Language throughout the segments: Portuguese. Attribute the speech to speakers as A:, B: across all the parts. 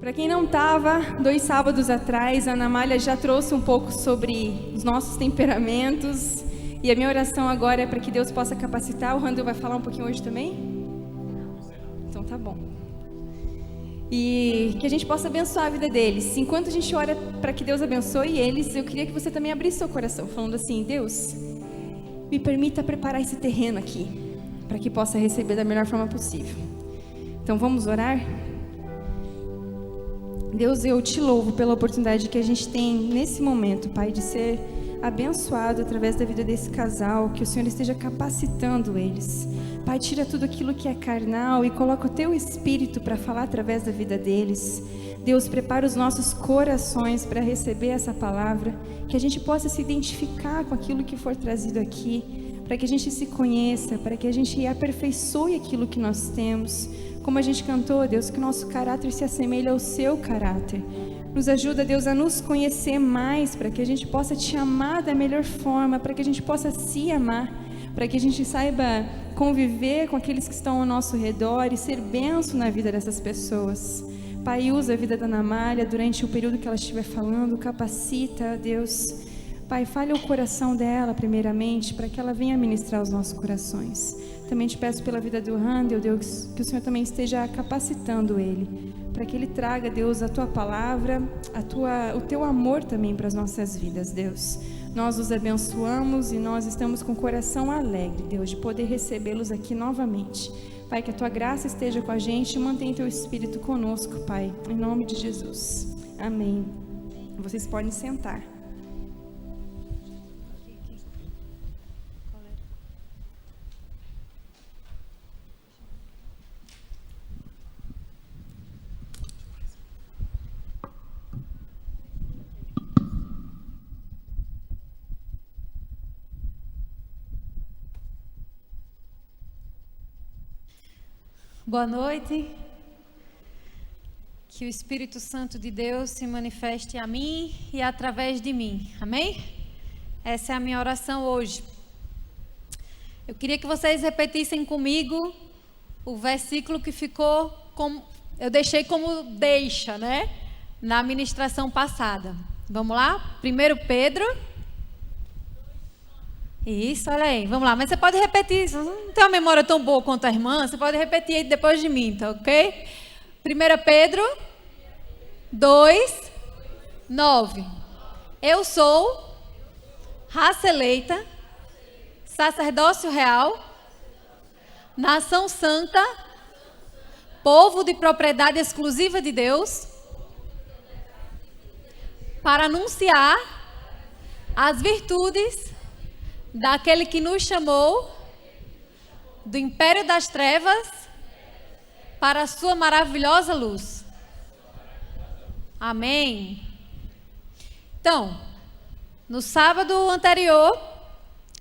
A: Para quem não estava, 2 sábados atrás, a Ana Malha já trouxe um pouco sobre os nossos temperamentos. E a minha oração agora é para que Deus possa capacitar. O Randall vai falar um pouquinho hoje também? Então tá bom. E que a gente possa abençoar a vida deles. Enquanto a gente ora para que Deus abençoe eles, eu queria que você também abrisse seu coração, falando assim: Deus, me permita preparar esse terreno aqui, para que possa receber da melhor forma possível. Então vamos orar? Deus, eu te louvo pela oportunidade que a gente tem nesse momento, Pai, de ser abençoado através da vida desse casal, que o Senhor esteja capacitando eles. Pai, tira tudo aquilo que é carnal e coloca o teu espírito para falar através da vida deles. Deus, prepara os nossos corações para receber essa palavra, que a gente possa se identificar com aquilo que for trazido aqui, para que a gente se conheça, para que a gente aperfeiçoe aquilo que nós temos. Como a gente cantou, Deus, que o nosso caráter se assemelhe ao seu caráter. Nos ajuda, Deus, a nos conhecer mais, para que a gente possa te amar da melhor forma, para que a gente possa se amar, para que a gente saiba conviver com aqueles que estão ao nosso redor e ser bênção na vida dessas pessoas. Pai, usa a vida da Ana Malha durante o período que ela estiver falando, capacita, Deus. Pai, fale o coração dela primeiramente, para que ela venha ministrar os nossos corações. Também te peço pela vida do Randall, Deus, que o Senhor também esteja capacitando ele, para que ele traga, Deus, a tua palavra, o teu amor também para as nossas vidas, Deus. Nós os abençoamos e nós estamos com o coração alegre, Deus, de poder recebê-los aqui novamente. Pai, que a tua graça esteja com a gente e mantenha teu espírito conosco, Pai, em nome de Jesus. Amém. Vocês podem sentar.
B: Boa noite, que o Espírito Santo de Deus se manifeste a mim e através de mim, amém? Essa é a minha oração hoje. Eu queria que vocês repetissem comigo o versículo que ficou, eu deixei como deixa, né? Na ministração passada. Vamos lá? 1 Pedro... Isso, olha aí, vamos lá, mas você pode repetir, você não tem uma memória tão boa quanto a irmã, você pode repetir aí depois de mim, tá ok? 1 Pedro 2, 9. Eu sou raça eleita, sacerdócio real, nação santa, povo de propriedade exclusiva de Deus, para anunciar as virtudes daquele que nos chamou do império das trevas para a sua maravilhosa luz. Amém. Então, no sábado anterior,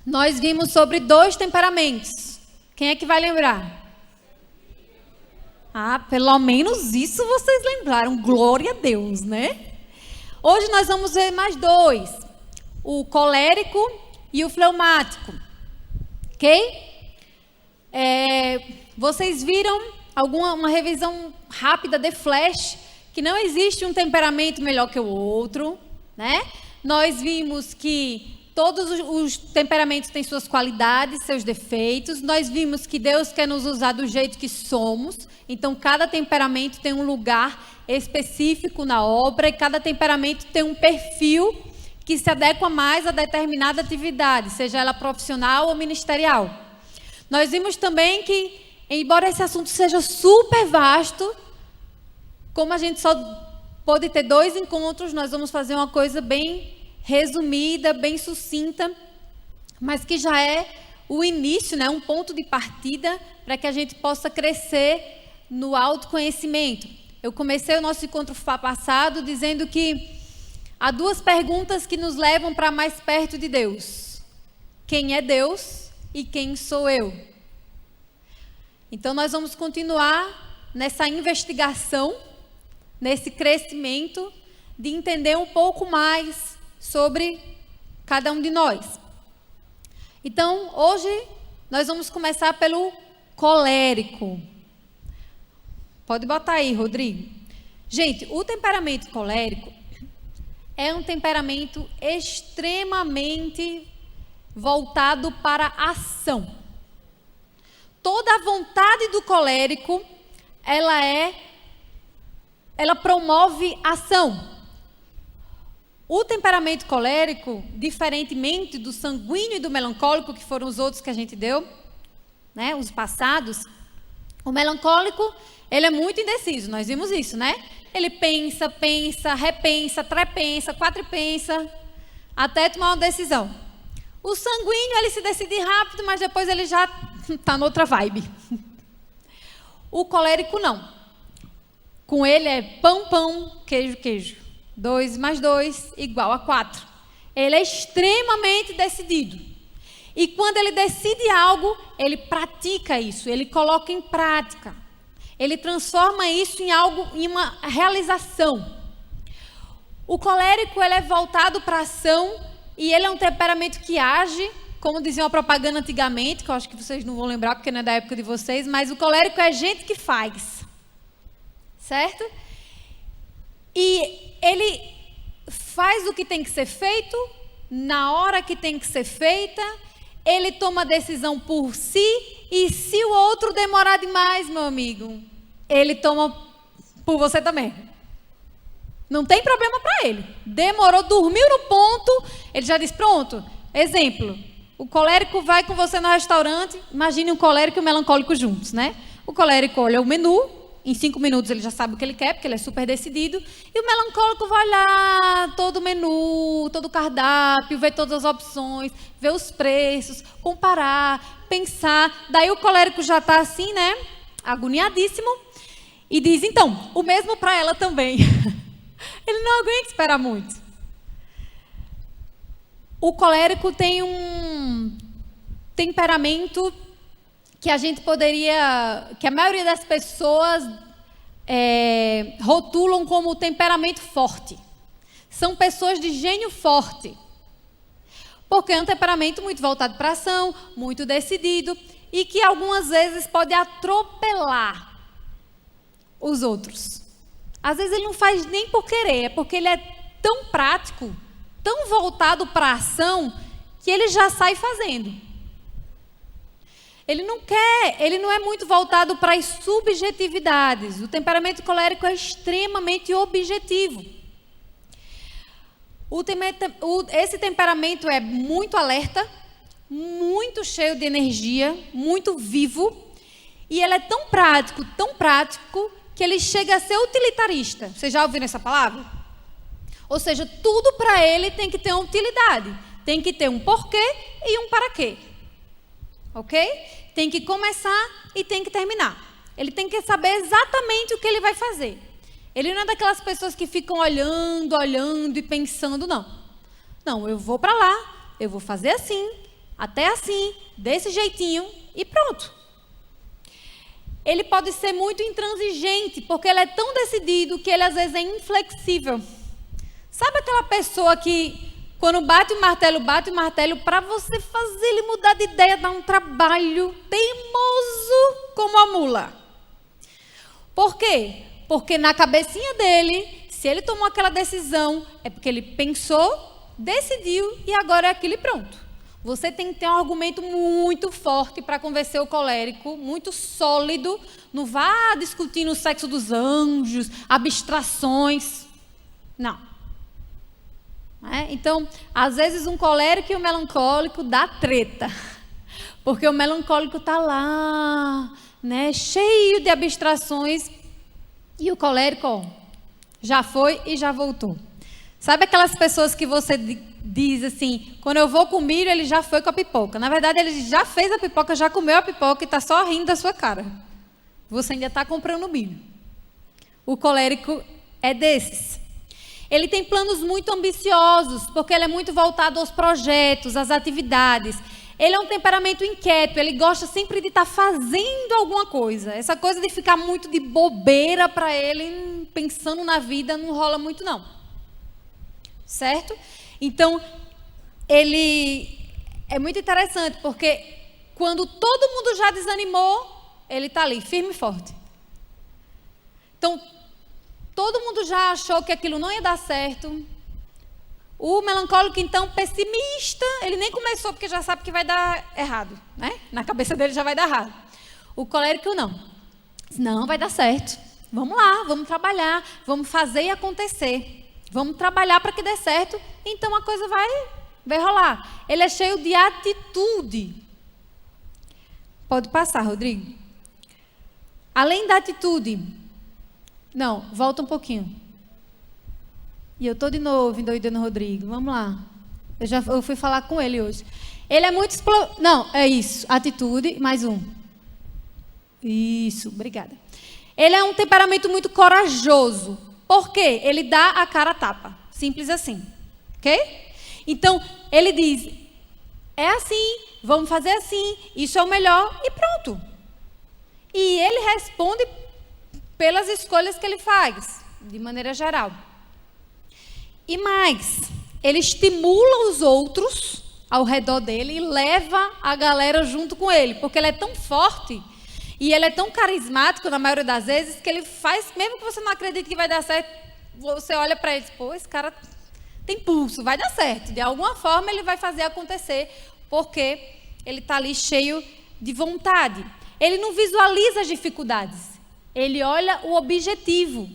B: nós vimos sobre 2 temperamentos. Quem é que vai lembrar? Ah, pelo menos isso vocês lembraram. Glória a Deus, né? Hoje nós vamos ver mais 2. O colérico e o fleumático, ok? Vocês viram uma revisão rápida de flash, que não existe um temperamento melhor que o outro, né? Nós vimos que todos os temperamentos têm suas qualidades, seus defeitos. Nós vimos que Deus quer nos usar do jeito que somos, então cada temperamento tem um lugar específico na obra e cada temperamento tem um perfil que se adequa mais a determinada atividade, seja ela profissional ou ministerial. Nós vimos também que, embora esse assunto seja super vasto, como a gente só pode ter 2 encontros, nós vamos fazer uma coisa bem resumida, bem sucinta, mas que já é o início, né, um ponto de partida para que a gente possa crescer no autoconhecimento. Eu comecei o nosso encontro passado dizendo que há 2 perguntas que nos levam para mais perto de Deus. Quem é Deus e quem sou eu? Então nós vamos continuar nessa investigação, nesse crescimento de entender um pouco mais sobre cada um de nós. Então hoje nós vamos começar pelo colérico. Pode botar aí, Rodrigo. Gente, o temperamento colérico é um temperamento extremamente voltado para a ação. Toda a vontade do colérico, ela promove ação. O temperamento colérico, diferentemente do sanguíneo e do melancólico, que foram os outros que a gente deu, né, os passados, o melancólico, ele é muito indeciso, nós vimos isso, né? Ele pensa, repensa, trepensa, quadripensa, até tomar uma decisão. O sanguíneo, ele se decide rápido, mas depois ele já está noutra vibe. O colérico, não. Com ele é pão, pão, queijo, queijo. 2 mais 2 igual a 4. Ele é extremamente decidido. E quando ele decide algo, ele pratica isso, ele coloca em prática. Ele transforma isso em algo, em uma realização. O colérico, ele é voltado para a ação e ele é um temperamento que age, como dizia uma propaganda antigamente, que eu acho que vocês não vão lembrar porque não é da época de vocês, mas o colérico é gente que faz. Certo? E ele faz o que tem que ser feito, na hora que tem que ser feita, ele toma decisão por si, e se o outro demorar demais, meu amigo, ele toma por você também. Não tem problema para ele. Demorou, dormiu no ponto, ele já diz, pronto. Exemplo, o colérico vai com você no restaurante, imagine um colérico e um melancólico juntos, né? O colérico olha o menu, em 5 minutos ele já sabe o que ele quer, porque ele é super decidido. E o melancólico vai olhar todo o menu, todo o cardápio, ver todas as opções, ver os preços, comparar, pensar. Daí o colérico já está assim, né? Agoniadíssimo. E diz, então, o mesmo para ela também. Ele não aguenta esperar muito. O colérico tem um temperamento que a gente poderia, que a maioria das pessoas rotulam como temperamento forte. São pessoas de gênio forte. Porque é um temperamento muito voltado para a ação, muito decidido, e que algumas vezes pode atropelar os outros. Às vezes ele não faz nem por querer, é porque ele é tão prático, tão voltado para a ação, que ele já sai fazendo. Ele não é muito voltado para as subjetividades. O temperamento colérico é extremamente objetivo. Esse temperamento é muito alerta, muito cheio de energia, muito vivo, e ele é tão prático, que ele chega a ser utilitarista. Vocês já ouviram essa palavra? Ou seja, tudo para ele tem que ter uma utilidade. Tem que ter um porquê e um para quê. Ok? Tem que começar e tem que terminar. Ele tem que saber exatamente o que ele vai fazer. Ele não é daquelas pessoas que ficam olhando e pensando, não. Não, eu vou para lá, eu vou fazer assim, até assim, desse jeitinho e pronto. Ele pode ser muito intransigente, porque ele é tão decidido que ele às vezes é inflexível. Sabe aquela pessoa que, quando bate o martelo, para você fazer ele mudar de ideia, dá um trabalho teimoso como a mula. Por quê? Porque na cabecinha dele, se ele tomou aquela decisão, é porque ele pensou, decidiu e agora é aquilo e pronto. Você tem que ter um argumento muito forte para convencer o colérico, muito sólido. Não vá discutindo o sexo dos anjos, abstrações. Não. Então, às vezes um colérico e um melancólico dá treta. Porque o melancólico está lá, né, cheio de abstrações. E o colérico, já foi e já voltou. Sabe aquelas pessoas que você diz assim, quando eu vou com milho, ele já foi com a pipoca. Na verdade, ele já fez a pipoca, já comeu a pipoca e está só rindo da sua cara. Você ainda está comprando milho. O colérico é desses. Ele tem planos muito ambiciosos, porque ele é muito voltado aos projetos, às atividades. Ele é um temperamento inquieto, ele gosta sempre de estar fazendo alguma coisa. Essa coisa de ficar muito de bobeira para ele, pensando na vida, não rola muito não. Certo? Então, ele é muito interessante, porque quando todo mundo já desanimou, ele está ali, firme e forte. Então, todo mundo já achou que aquilo não ia dar certo. O melancólico, então, pessimista, ele nem começou porque já sabe que vai dar errado, né? Na cabeça dele já vai dar errado. O colérico não. Não, vai dar certo. Vamos lá, vamos trabalhar, vamos fazer e acontecer. Vamos trabalhar para que dê certo, então a coisa vai rolar. Ele é cheio de atitude. Pode passar, Rodrigo. Além da atitude. Não, volta um pouquinho. E eu estou de novo endoidando o Rodrigo. Vamos lá. Eu fui falar com ele hoje. Ele é muito... Não, é isso. Atitude, mais um. Isso, obrigada. Ele é um temperamento muito corajoso. Por quê? Ele dá a cara a tapa. Simples assim. Ok? Então, ele diz, é assim, vamos fazer assim, isso é o melhor e pronto. E ele responde pelas escolhas que ele faz, de maneira geral. E mais, ele estimula os outros ao redor dele e leva a galera junto com ele, porque ele é tão forte e ele é tão carismático, na maioria das vezes, que ele faz, mesmo que você não acredite que vai dar certo, você olha para ele e diz, pô, esse cara tem pulso, vai dar certo. De alguma forma ele vai fazer acontecer, porque ele está ali cheio de vontade. Ele não visualiza as dificuldades, ele olha o objetivo.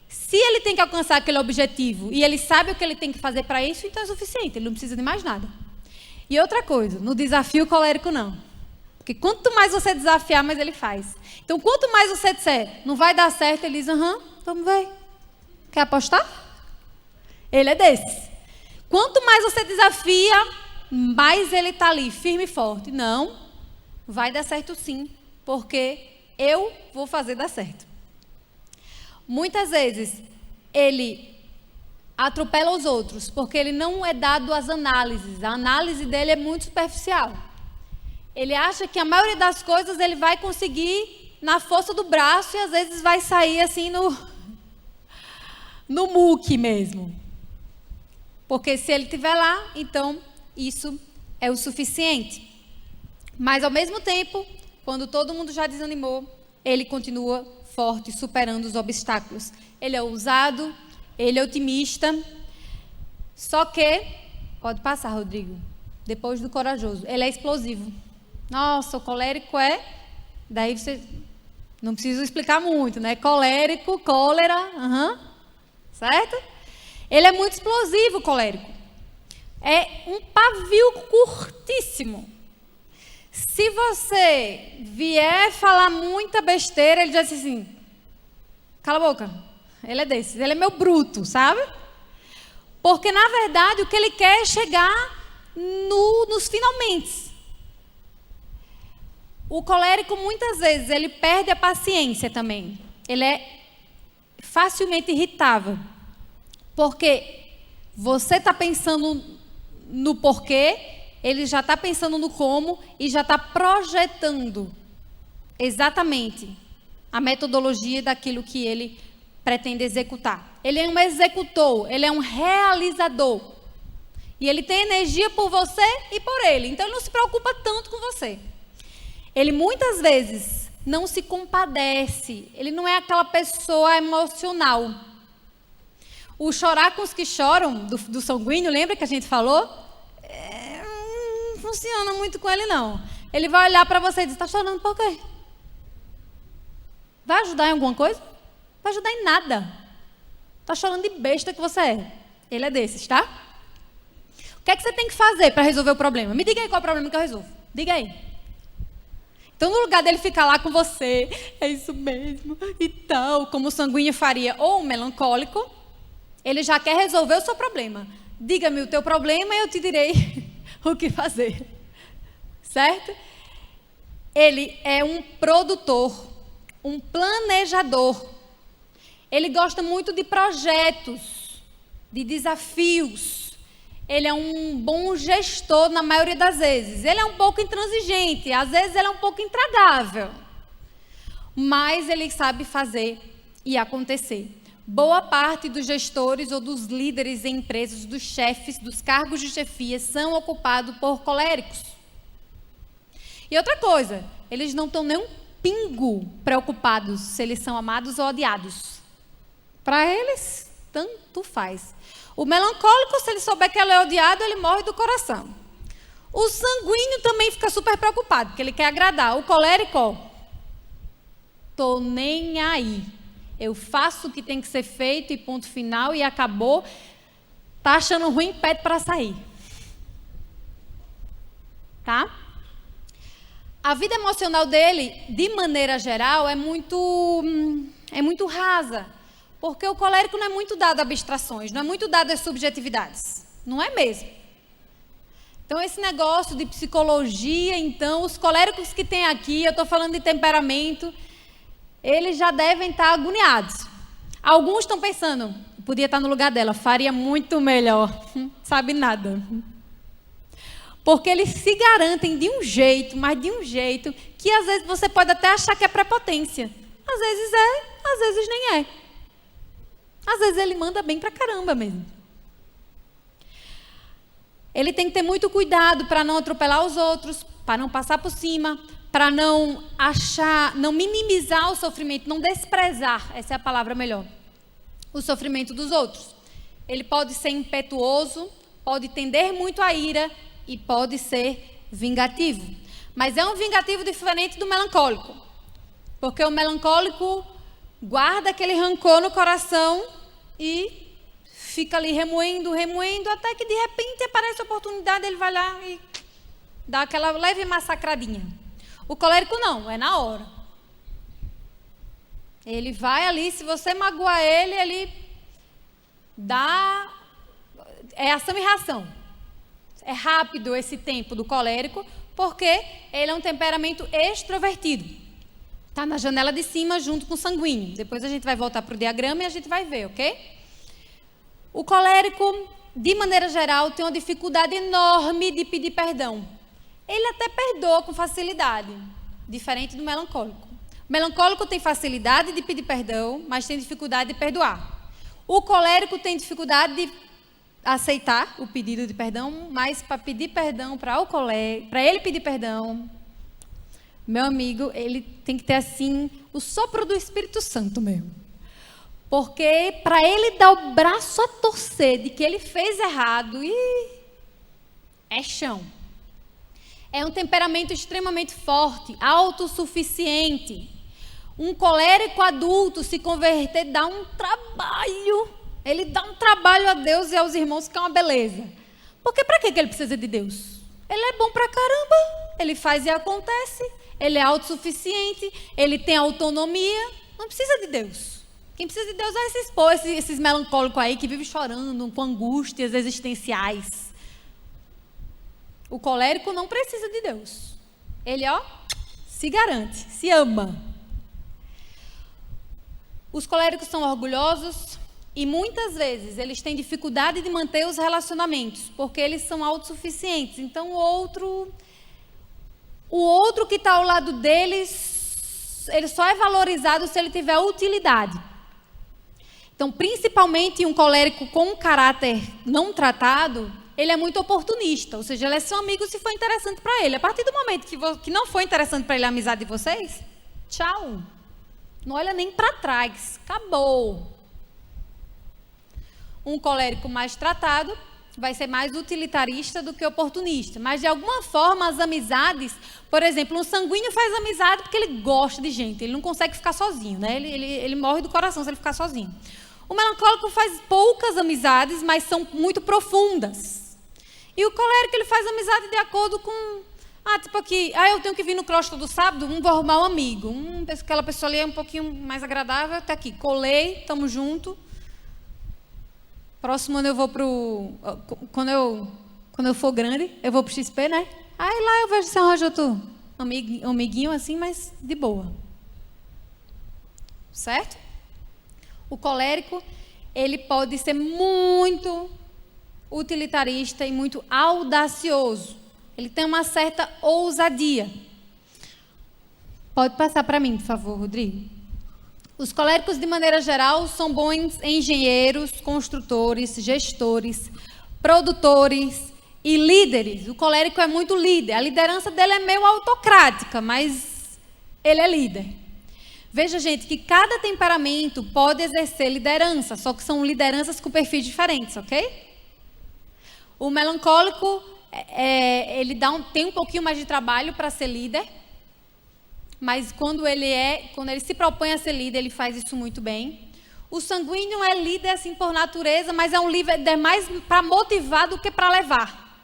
B: Se ele tem que alcançar aquele objetivo e ele sabe o que ele tem que fazer para isso, então é suficiente, ele não precisa de mais nada. E outra coisa, no desafio colérico não. Porque quanto mais você desafiar, mais ele faz. Então, quanto mais você disser, não vai dar certo, ele diz, vamos ver. Quer apostar? Ele é desses. Quanto mais você desafia, mais ele está ali, firme e forte. Não, vai dar certo sim, porque eu vou fazer dar certo. Muitas vezes, ele atropela os outros, porque ele não é dado às análises. A análise dele é muito superficial. Ele acha que a maioria das coisas ele vai conseguir na força do braço e às vezes vai sair assim no muque mesmo. Porque se ele estiver lá, então isso é o suficiente. Mas ao mesmo tempo, quando todo mundo já desanimou, ele continua forte, superando os obstáculos. Ele é ousado, ele é otimista. Só que, pode passar, Rodrigo, depois do corajoso, ele é explosivo. Nossa, o colérico daí você, não preciso explicar muito, né? Colérico, cólera, certo? Ele é muito explosivo, o colérico. É um pavio curtíssimo. Se você vier falar muita besteira, ele diz assim, cala a boca. Ele é desses, ele é meu bruto, sabe? Porque, na verdade, o que ele quer é chegar nos finalmente. O colérico, muitas vezes, ele perde a paciência também. Ele é facilmente irritável. Porque você está pensando no porquê, ele já está pensando no como e já está projetando exatamente a metodologia daquilo que ele pretende executar. Ele é um executor, ele é um realizador. E ele tem energia por você e por ele. Então, ele não se preocupa tanto com você. Ele, muitas vezes, não se compadece. Ele não é aquela pessoa emocional. O chorar com os que choram, do sanguíneo, lembra que a gente falou? Não funciona muito com ele, não. Ele vai olhar para você e dizer, está chorando por quê? Vai ajudar em alguma coisa? Vai ajudar em nada. Está chorando de besta que você é. Ele é desses, tá? O que é que você tem que fazer para resolver o problema? Me diga aí qual é o problema que eu resolvo. Diga aí. Então, no lugar dele ficar lá com você, é isso mesmo, e tal, como o sanguíneo faria, ou o melancólico, ele já quer resolver o seu problema. Diga-me o teu problema e eu te direi o que fazer. Certo? Ele é um produtor, um planejador. Ele gosta muito de projetos, de desafios. Ele é um bom gestor na maioria das vezes. Ele é um pouco intransigente, às vezes ele é um pouco intragável. Mas ele sabe fazer e acontecer. Boa parte dos gestores ou dos líderes em empresas, dos chefes, dos cargos de chefia, são ocupados por coléricos. E outra coisa, eles não estão nem um pingo preocupados se eles são amados ou odiados. Para eles, tanto faz. O melancólico, se ele souber que ele é odiado, ele morre do coração. O sanguíneo também fica super preocupado, porque ele quer agradar. O colérico, ó, tô nem aí. Eu faço o que tem que ser feito e ponto final e acabou. Tá achando ruim, pede para sair. Tá? A vida emocional dele, de maneira geral, é muito rasa. Porque o colérico não é muito dado a abstrações, não é muito dado às subjetividades. Não é mesmo. Então, esse negócio de psicologia, então, os coléricos que tem aqui, eu estou falando de temperamento, eles já devem estar agoniados. Alguns estão pensando, podia estar no lugar dela, faria muito melhor. Sabe nada. Porque eles se garantem de um jeito, mas de um jeito, que às vezes você pode até achar que é prepotência. Às vezes é, às vezes nem é. Às vezes ele manda bem pra caramba mesmo. Ele tem que ter muito cuidado para não atropelar os outros, para não passar por cima, para não minimizar o sofrimento, não desprezar, essa é a palavra melhor, o sofrimento dos outros. Ele pode ser impetuoso, pode tender muito à ira e pode ser vingativo. Mas é um vingativo diferente do melancólico, porque o melancólico guarda aquele rancor no coração e fica ali remoendo, até que de repente aparece a oportunidade, ele vai lá e dá aquela leve massacradinha. O colérico não, é na hora. Ele vai ali, se você magoar ele, ele dá... É ação e reação. É rápido esse tempo do colérico, porque ele é um temperamento extrovertido. Está na janela de cima junto com o sanguíneo. Depois a gente vai voltar para o diagrama e a gente vai ver, ok? O colérico, de maneira geral, tem uma dificuldade enorme de pedir perdão. Ele até perdoa com facilidade, diferente do melancólico. O melancólico tem facilidade de pedir perdão, mas tem dificuldade de perdoar. O colérico tem dificuldade de aceitar o pedido de perdão, mas para pedir perdão para ele pedir perdão, meu amigo, ele tem que ter assim o sopro do Espírito Santo mesmo. Porque para ele dar o braço a torcer de que ele fez errado, é chão. É um temperamento extremamente forte, autossuficiente. Um colérico adulto se converter dá um trabalho. Ele dá um trabalho a Deus e aos irmãos que é uma beleza. Porque para que ele precisa de Deus? Ele é bom pra caramba, ele faz e acontece, ele é autossuficiente, ele tem autonomia, não precisa de Deus. Quem precisa de Deus é esses melancólicos aí que vivem chorando com angústias existenciais. O colérico não precisa de Deus. Ele, se garante, se ama. Os coléricos são orgulhosos e muitas vezes eles têm dificuldade de manter os relacionamentos, porque eles são autossuficientes. Então o outro que está ao lado deles, ele só é valorizado se ele tiver utilidade. Então, principalmente um colérico com um caráter não tratado, ele é muito oportunista, ou seja, ele é seu amigo se for interessante para ele. A partir do momento que não for interessante para ele a amizade de vocês, tchau. Não olha nem para trás, acabou. Um colérico mais tratado vai ser mais utilitarista do que oportunista. Mas, de alguma forma, as amizades... Por exemplo, um sanguíneo faz amizade porque ele gosta de gente. Ele não consegue ficar sozinho, né? Ele morre do coração se ele ficar sozinho. O melancólico faz poucas amizades, mas são muito profundas. E o colérico, ele faz amizade de acordo com... tipo aqui, eu tenho que vir no claustro do sábado, vou arrumar um amigo. Aquela pessoa ali é um pouquinho mais agradável, até aqui. Colei, estamos juntos. Próximo ano eu vou quando eu for grande, eu vou pro XP, né? Aí lá eu vejo se arranja outro amiguinho assim, mas de boa. Certo? O colérico, ele pode ser muito utilitarista e muito audacioso. Ele tem uma certa ousadia. Pode passar para mim, por favor, Rodrigo. Os coléricos, de maneira geral, são bons engenheiros, construtores, gestores, produtores e líderes. O colérico é muito líder. A liderança dele é meio autocrática, mas ele é líder. Veja, gente, que cada temperamento pode exercer liderança, só que são lideranças com perfis diferentes, ok? O melancólico, ele tem um pouquinho mais de trabalho para ser líder, mas quando ele se propõe a ser líder, ele faz isso muito bem. O sanguíneo é líder assim por natureza, mas é um líder mais para motivar do que para levar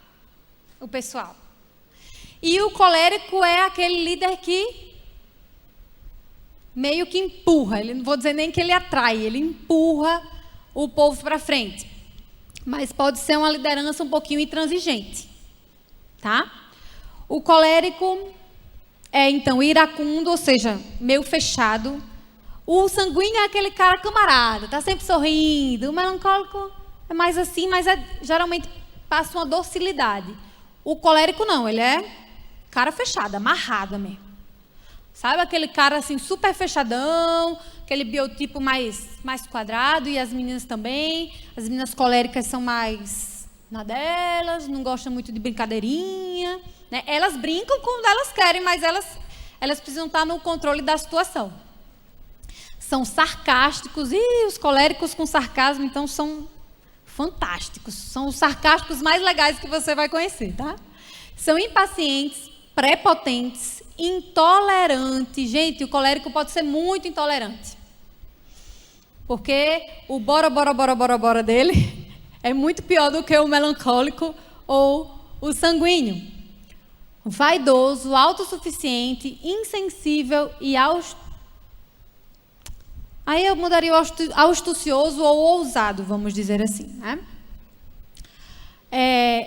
B: o pessoal. E o colérico é aquele líder que meio que empurra, ele não vou dizer nem que ele atrai, ele empurra o povo para frente. Mas pode ser uma liderança um pouquinho intransigente, tá? O colérico é então iracundo, ou seja, meio fechado. O sanguíneo é aquele cara camarada, tá sempre sorrindo. O melancólico é mais assim, mas geralmente passa uma docilidade. O colérico não, ele é cara fechada, amarrada mesmo. Sabe aquele cara assim super fechadão, aquele biotipo mais quadrado, e as meninas também. As meninas coléricas são mais na delas, não gostam muito de brincadeirinha, né? Elas brincam quando elas querem, mas elas precisam estar no controle da situação. São sarcásticos, e os coléricos com sarcasmo, então, são fantásticos. São os sarcásticos mais legais que você vai conhecer, tá? São impacientes, prepotentes, intolerantes. Gente, o colérico pode ser muito intolerante. Porque o bora dele é muito pior do que o melancólico ou o sanguíneo. Vaidoso, autossuficiente, insensível e Aí eu mudaria o astucioso ou ousado, vamos dizer assim, né?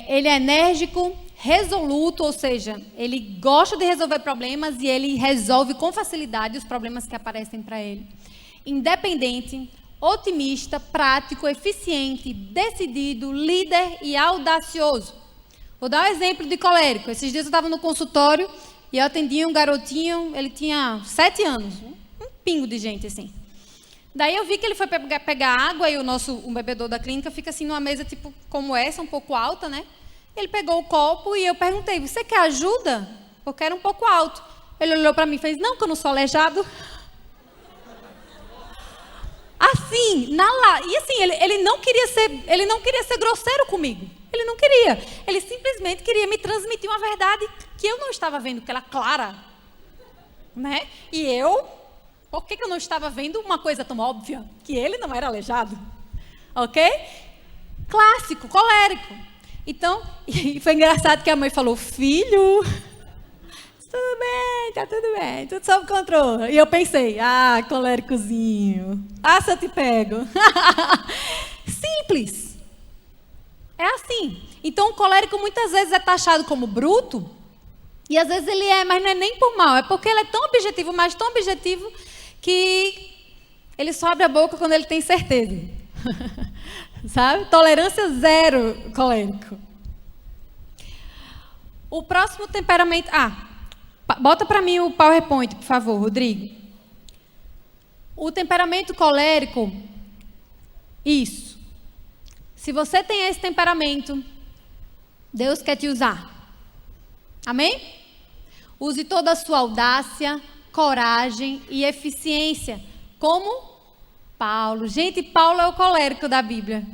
B: Ele é enérgico, resoluto, ou seja, ele gosta de resolver problemas e ele resolve com facilidade os problemas que aparecem para ele. Independente, otimista, prático, eficiente, decidido, líder e audacioso. Vou dar um exemplo de colérico. Esses dias eu estava no consultório e eu atendi um garotinho, ele tinha 7 anos, um pingo de gente assim. Daí eu vi que ele foi pegar água e o bebedor da clínica fica assim numa mesa tipo como essa, um pouco alta, né? Ele pegou o copo e eu perguntei, você quer ajuda? Porque era um pouco alto. Ele olhou para mim e fez, não, que eu não sou aleijado. Assim, e assim, ele não queria ser grosseiro comigo. Ele não queria. Ele simplesmente queria me transmitir uma verdade que eu não estava vendo, que era clara. Né? E por que eu não estava vendo uma coisa tão óbvia? Que ele não era aleijado. Ok? Clássico, colérico. Então, e foi engraçado que a mãe falou, filho, tudo bem, tá tudo bem, tudo sob controle. E eu pensei, coléricozinho, se eu te pego. Simples. É assim. Então, o colérico muitas vezes é taxado como bruto, e às vezes ele mas não é nem por mal, é porque ele é tão objetivo, mas tão objetivo, que ele só abre a boca quando ele tem certeza. Sabe? Tolerância zero, colérico. O próximo temperamento... bota para mim o PowerPoint, por favor, Rodrigo. O temperamento colérico, isso. Se você tem esse temperamento, Deus quer te usar. Amém? Use toda a sua audácia, coragem e eficiência, como Paulo. Gente, Paulo é o colérico da Bíblia.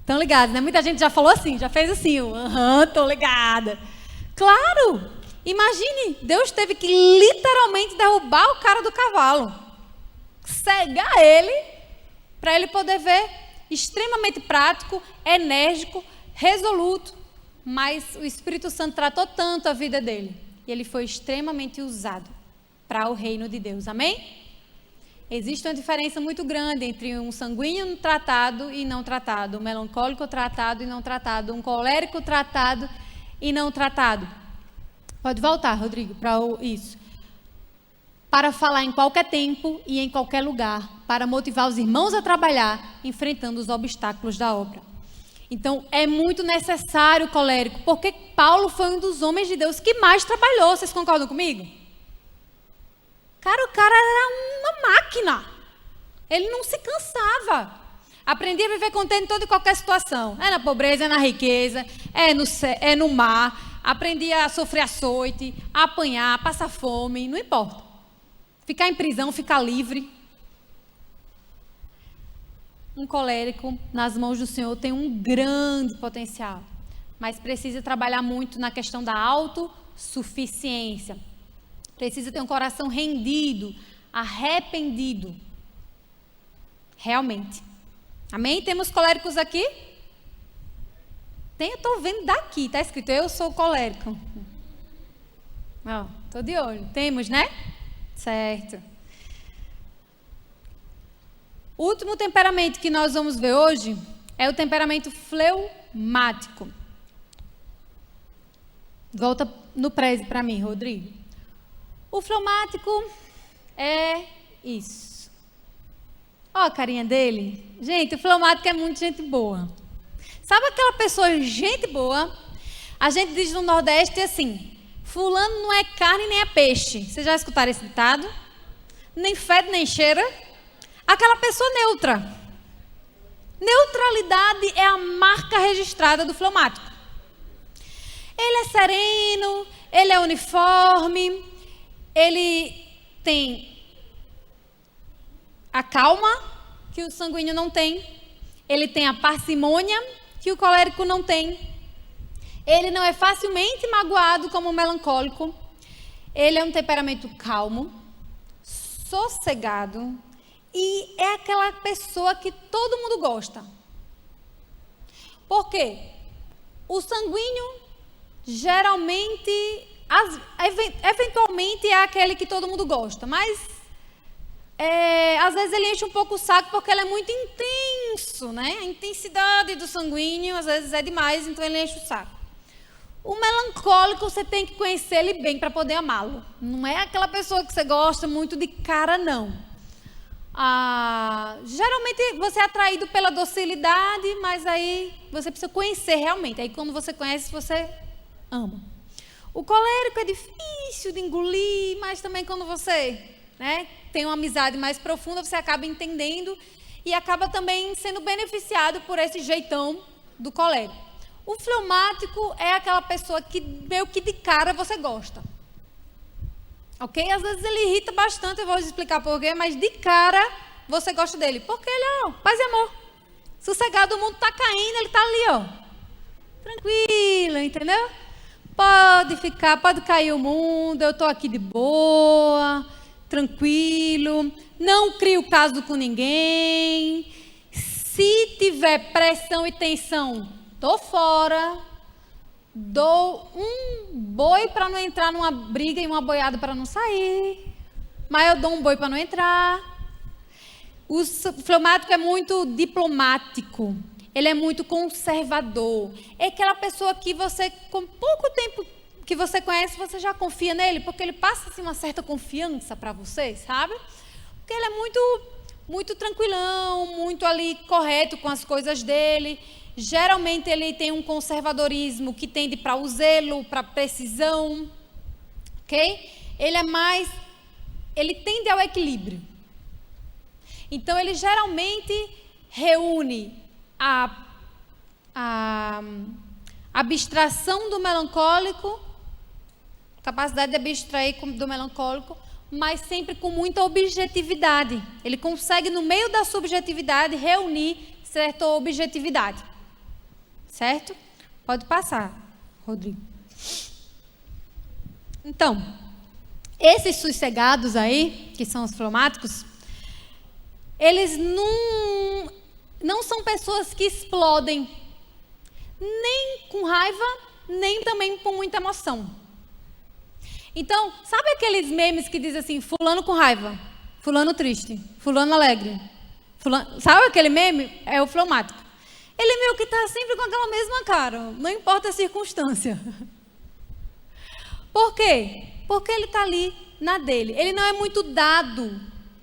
B: Estão ligados, né? Muita gente já falou assim, já fez assim, tô ligada. Claro! Imagine, Deus teve que literalmente derrubar o cara do cavalo, cegar ele, para ele poder ver, extremamente prático, enérgico, resoluto, mas o Espírito Santo tratou tanto a vida dele, e ele foi extremamente usado para o reino de Deus, amém? Existe uma diferença muito grande entre um sanguíneo tratado e não tratado, um melancólico tratado e não tratado, um colérico tratado e não tratado. Pode voltar, Rodrigo, para isso. Para falar em qualquer tempo e em qualquer lugar, para motivar os irmãos a trabalhar, enfrentando os obstáculos da obra. Então, é muito necessário o colérico, porque Paulo foi um dos homens de Deus que mais trabalhou. Vocês concordam comigo? O cara era uma máquina. Ele não se cansava. Aprendia a viver contente em toda e qualquer situação. É na pobreza, é na riqueza, é no mar. Aprendia a sofrer açoite, a apanhar, a passar fome, não importa. ficar em prisão, ficar livre. Um colérico nas mãos do Senhor tem um grande potencial, mas precisa trabalhar muito na questão da autossuficiência. Precisa ter um coração rendido, arrependido. Realmente. Amém? Temos coléricos aqui? Tem, eu estou vendo daqui, está escrito, eu sou colérico. Estou de olho. Temos, né? Certo. O último temperamento que nós vamos ver hoje é o temperamento fleumático. Volta no preze para mim, Rodrigo. O fleumático é isso. Ó a carinha dele. Gente, o fleumático é muito gente boa. Sabe aquela pessoa, gente boa? A gente diz no Nordeste assim, fulano não é carne nem é peixe. Vocês já escutaram esse ditado? Nem fede nem cheira. Aquela pessoa neutra. Neutralidade é a marca registrada do fleumático. Ele é sereno, ele é uniforme, ele tem a calma que o sanguíneo não tem, ele tem a parcimônia que o colérico não tem, ele não é facilmente magoado como o melancólico, ele é um temperamento calmo, sossegado e é aquela pessoa que todo mundo gosta. Por quê? O sanguíneo geralmente, eventualmente é aquele que todo mundo gosta, mas às vezes ele enche um pouco o saco porque ele é muito intenso, né? A intensidade do sanguíneo às vezes é demais, então ele enche o saco. O melancólico você tem que conhecer ele bem para poder amá-lo. Não é aquela pessoa que você gosta muito de cara, não. Geralmente você é atraído pela docilidade, mas aí você precisa conhecer realmente. Aí quando você conhece, você ama. O colérico é difícil de engolir, mas também quando você, né, tem uma amizade mais profunda, você acaba entendendo e acaba também sendo beneficiado por esse jeitão do colérico. O fleumático é aquela pessoa que meio que de cara você gosta. Ok? Às vezes ele irrita bastante, eu vou explicar por quê, mas de cara você gosta dele. Porque ele é paz e amor. Sossegado, o mundo está caindo, ele está ali, ó. Tranquilo, entendeu? Pode ficar, pode cair o mundo, eu estou aqui de boa, tranquilo, não crio caso com ninguém. Se tiver pressão e tensão, estou fora. Dou um boi para não entrar numa briga e uma boiada para não sair. Mas eu dou um boi para não entrar. O fleumático é muito diplomático. Ele é muito conservador. É aquela pessoa que você, com pouco tempo que você conhece, você já confia nele, porque ele passa assim, uma certa confiança para você, sabe? Porque ele é muito tranquilão, muito ali correto com as coisas dele. Geralmente ele tem um conservadorismo que tende para o zelo, para a precisão, ok? Ele tende ao equilíbrio. Então ele geralmente reúne a abstração do melancólico, capacidade de abstrair do melancólico, mas sempre com muita objetividade. Ele consegue, no meio da subjetividade, reunir certa objetividade. Certo? Pode passar, Rodrigo. Então, esses sossegados aí, que são os fleumáticos, eles não são pessoas que explodem nem com raiva, nem também com muita emoção. Então, sabe aqueles memes que dizem assim, fulano com raiva, fulano triste, fulano alegre? Sabe aquele meme? É o fleumático. Ele meio que está sempre com aquela mesma cara, não importa a circunstância. Por quê? Porque ele está ali na dele. Ele não é muito dado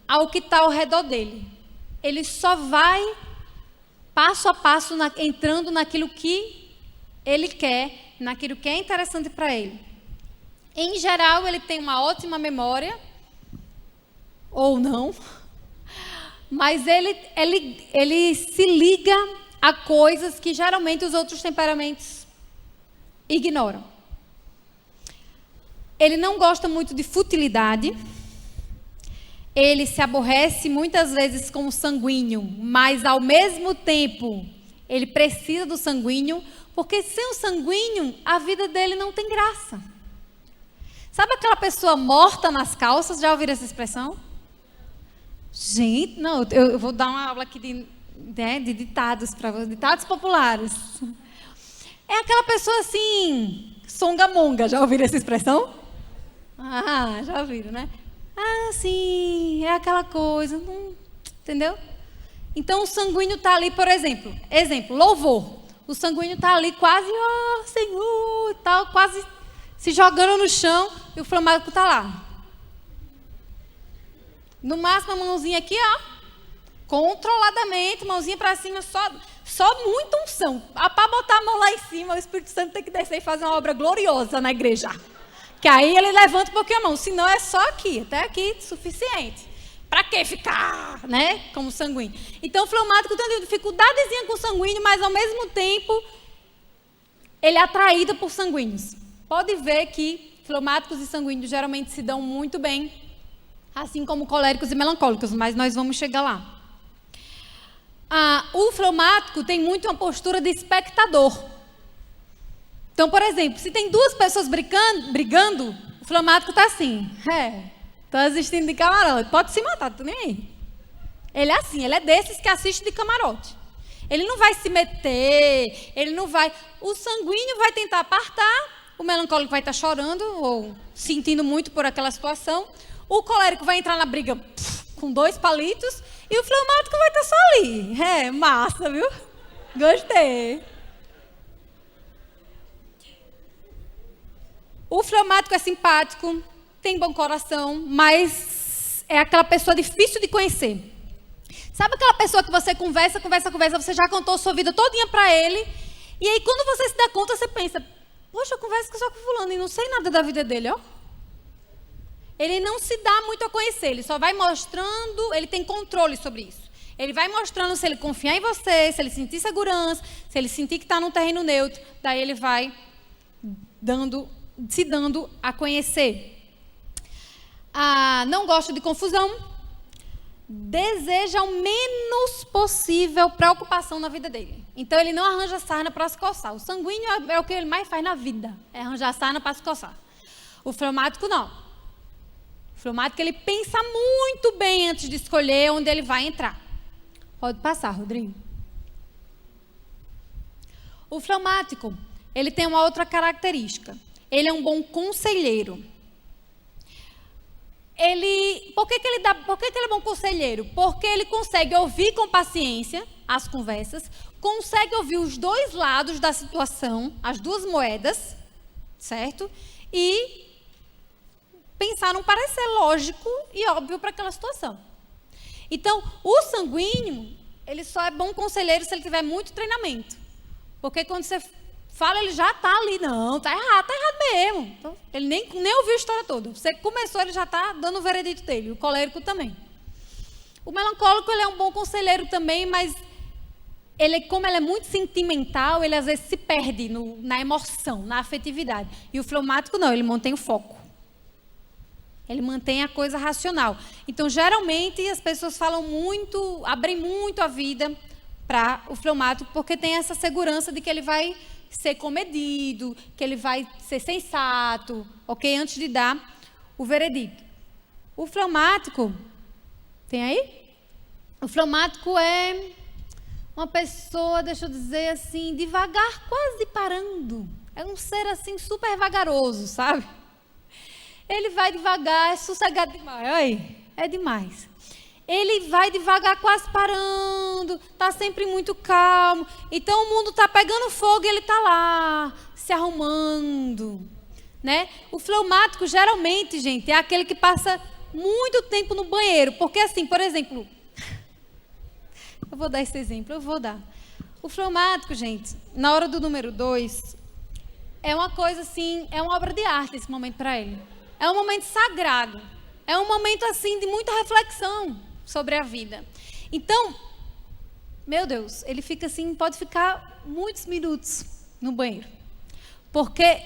B: ao que está ao redor dele. Ele só vai passo a passo entrando naquilo que ele quer, naquilo que é interessante para ele. Em geral, ele tem uma ótima memória, ou não, mas ele se liga a coisas que geralmente os outros temperamentos ignoram. Ele não gosta muito de futilidade. ele se aborrece muitas vezes com o sanguíneo, mas ao mesmo tempo ele precisa do sanguíneo, porque sem o sanguíneo a vida dele não tem graça. Sabe aquela pessoa morta nas calças? Já ouviram essa expressão? Gente, não, eu vou dar uma aula aqui de ditados para vocês, ditados populares. É aquela pessoa assim, songamonga, já ouviram essa expressão? Ah, já ouviram, né? Ah, sim, é aquela coisa, entendeu? Então o sanguíneo está ali, por exemplo, louvor. O sanguíneo está ali quase, ó, Senhor, tal, quase se jogando no chão, e o fleumático está lá. No máximo a mãozinha aqui, ó, controladamente, mãozinha para cima, só muita unção. Para botar a mão lá em cima, o Espírito Santo tem que descer e fazer uma obra gloriosa na igreja. Que aí ele levanta um pouquinho a mão, senão é só aqui, até aqui, suficiente. Para que ficar, né, como sanguíneo? Então o fleumático tem uma dificuldadezinha com o sanguíneo, mas ao mesmo tempo ele é atraído por sanguíneos. Pode ver que fleumáticos e sanguíneos geralmente se dão muito bem, assim como coléricos e melancólicos, mas nós vamos chegar lá. O fleumático tem muito uma postura de espectador. Então, por exemplo, se tem duas pessoas brigando, o fleumático está assim, estou assistindo de camarote, pode se matar, tô nem aí. Ele é assim, ele é desses que assiste de camarote. Ele não vai se meter, ele não vai... O sanguíneo vai tentar apartar, o melancólico vai estar chorando ou sentindo muito por aquela situação, o colérico vai entrar na briga com 2 palitos e o fleumático vai estar só ali. Massa, viu? Gostei. O fleumático é simpático, tem bom coração, mas é aquela pessoa difícil de conhecer. Sabe aquela pessoa que você conversa, você já contou sua vida todinha para ele, e aí quando você se dá conta, você pensa, poxa, eu converso só com fulano e não sei nada da vida dele, ó. Ele não se dá muito a conhecer, ele só vai mostrando, ele tem controle sobre isso. Ele vai mostrando se ele confiar em você, se ele sentir segurança, se ele sentir que está num terreno neutro, daí ele vai se dando a conhecer. Não gosta de confusão, deseja o menos possível preocupação na vida dele. Então ele não arranja sarna para se coçar. O sanguíneo é o que ele mais faz na vida, é arranjar sarna para se coçar. O fleumático não. O fleumático ele pensa muito bem antes de escolher onde ele vai entrar. Pode passar, Rodrigo. O fleumático, ele tem uma outra característica. Ele é um bom conselheiro. Por que ele é bom conselheiro? Porque ele consegue ouvir com paciência as conversas, consegue ouvir os 2 lados da situação, as 2 moedas, certo? E pensar num parecer lógico e óbvio para aquela situação. Então, o sanguíneo, ele só é bom conselheiro se ele tiver muito treinamento. Porque quando você fala, ele já está ali. Não, está errado mesmo. Então, ele nem ouviu a história toda. Você começou, ele já está dando o veredito dele. O colérico também. O melancólico, ele é um bom conselheiro também, mas como ele é muito sentimental, ele às vezes se perde na emoção, na afetividade. E o fleumático não, ele mantém o foco. Ele mantém a coisa racional. Então, geralmente, as pessoas falam muito, abrem muito a vida para o fleumático, porque tem essa segurança de que ele vai ser comedido, que ele vai ser sensato, ok? Antes de dar o veredito. O fleumático, tem aí? O fleumático é uma pessoa, deixa eu dizer assim, devagar, quase parando. É um ser assim super vagaroso, sabe? Ele vai devagar, é sossegado demais. Ai, é demais. Ele vai devagar, quase parando, está sempre muito calmo. Então o mundo está pegando fogo e ele está lá, se arrumando. Né? O fleumático, geralmente, gente, é aquele que passa muito tempo no banheiro. Porque assim, por exemplo, eu vou dar esse exemplo, O fleumático, gente, na hora do número 2, é uma coisa assim, é uma obra de arte esse momento para ele. É um momento sagrado. É um momento assim de muita reflexão sobre a vida. Então, meu Deus, ele fica assim, pode ficar muitos minutos no banheiro. Porque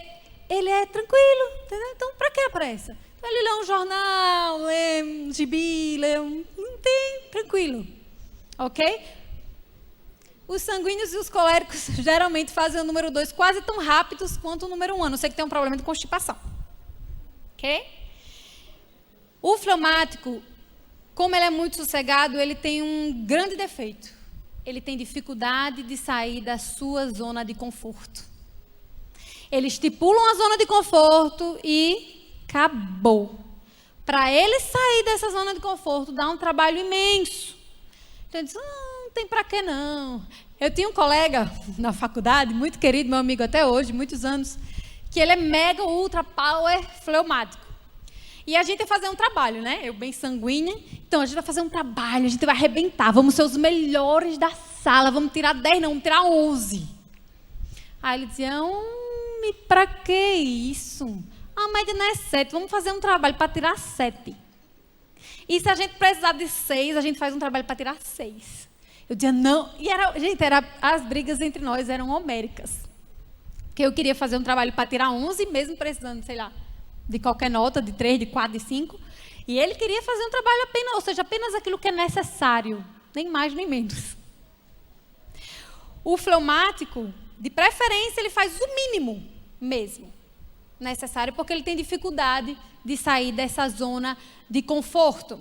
B: ele é tranquilo, entendeu? Então, para que a pressa? Ele lê um jornal, lê um gibi, não tem, tranquilo. Ok? Os sanguíneos e os coléricos geralmente fazem o número 2 quase tão rápidos quanto o número 1, a não ser que tenha um problema de constipação. Ok? O fleumático, como ele é muito sossegado, ele tem um grande defeito. Ele tem dificuldade de sair da sua zona de conforto. Eles estipulam a zona de conforto e acabou. Para ele sair dessa zona de conforto, dá um trabalho imenso. Então, ele diz, não tem para que não. Eu tinha um colega na faculdade, muito querido, meu amigo até hoje, muitos anos, que ele é mega, ultra, power, fleumático. E a gente ia fazer um trabalho, né? Eu bem sanguínea. Então, a gente vai fazer um trabalho, a gente vai arrebentar. Vamos ser os melhores da sala. Vamos tirar 10, não, vamos tirar 11. Aí ele dizia, pra que isso? A média não é 7. Vamos fazer um trabalho para tirar 7. E se a gente precisar de 6, a gente faz um trabalho para tirar 6. Eu dizia, não. E, as brigas entre nós eram homéricas. Porque eu queria fazer um trabalho para tirar 11, mesmo precisando, sei lá, de qualquer nota, de 3, de 4, de 5. E ele queria fazer um trabalho apenas, ou seja, apenas aquilo que é necessário. Nem mais, nem menos. O fleumático, de preferência, ele faz o mínimo mesmo necessário, porque ele tem dificuldade de sair dessa zona de conforto.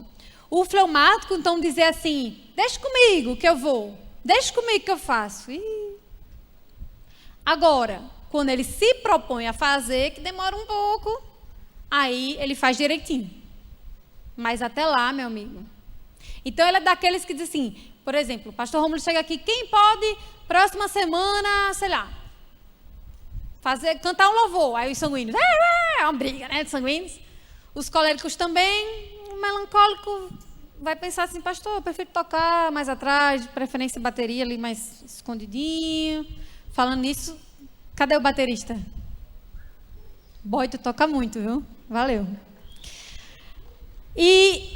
B: O fleumático, então, dizer assim, deixa comigo que eu vou, deixa comigo que eu faço. Agora, quando ele se propõe a fazer, que demora um pouco, aí ele faz direitinho. Mas até lá, meu amigo. Então, ele é daqueles que diz assim, por exemplo, o pastor Rômulo chega aqui, quem pode, próxima semana, sei lá, cantar um louvor. Aí os sanguíneos, é uma briga, né, de sanguíneos. Os coléricos também, o melancólico vai pensar assim, pastor, eu prefiro tocar mais atrás, de preferência bateria ali mais escondidinho. Falando nisso, cadê o baterista? Boy, tu toca muito, viu? Valeu. E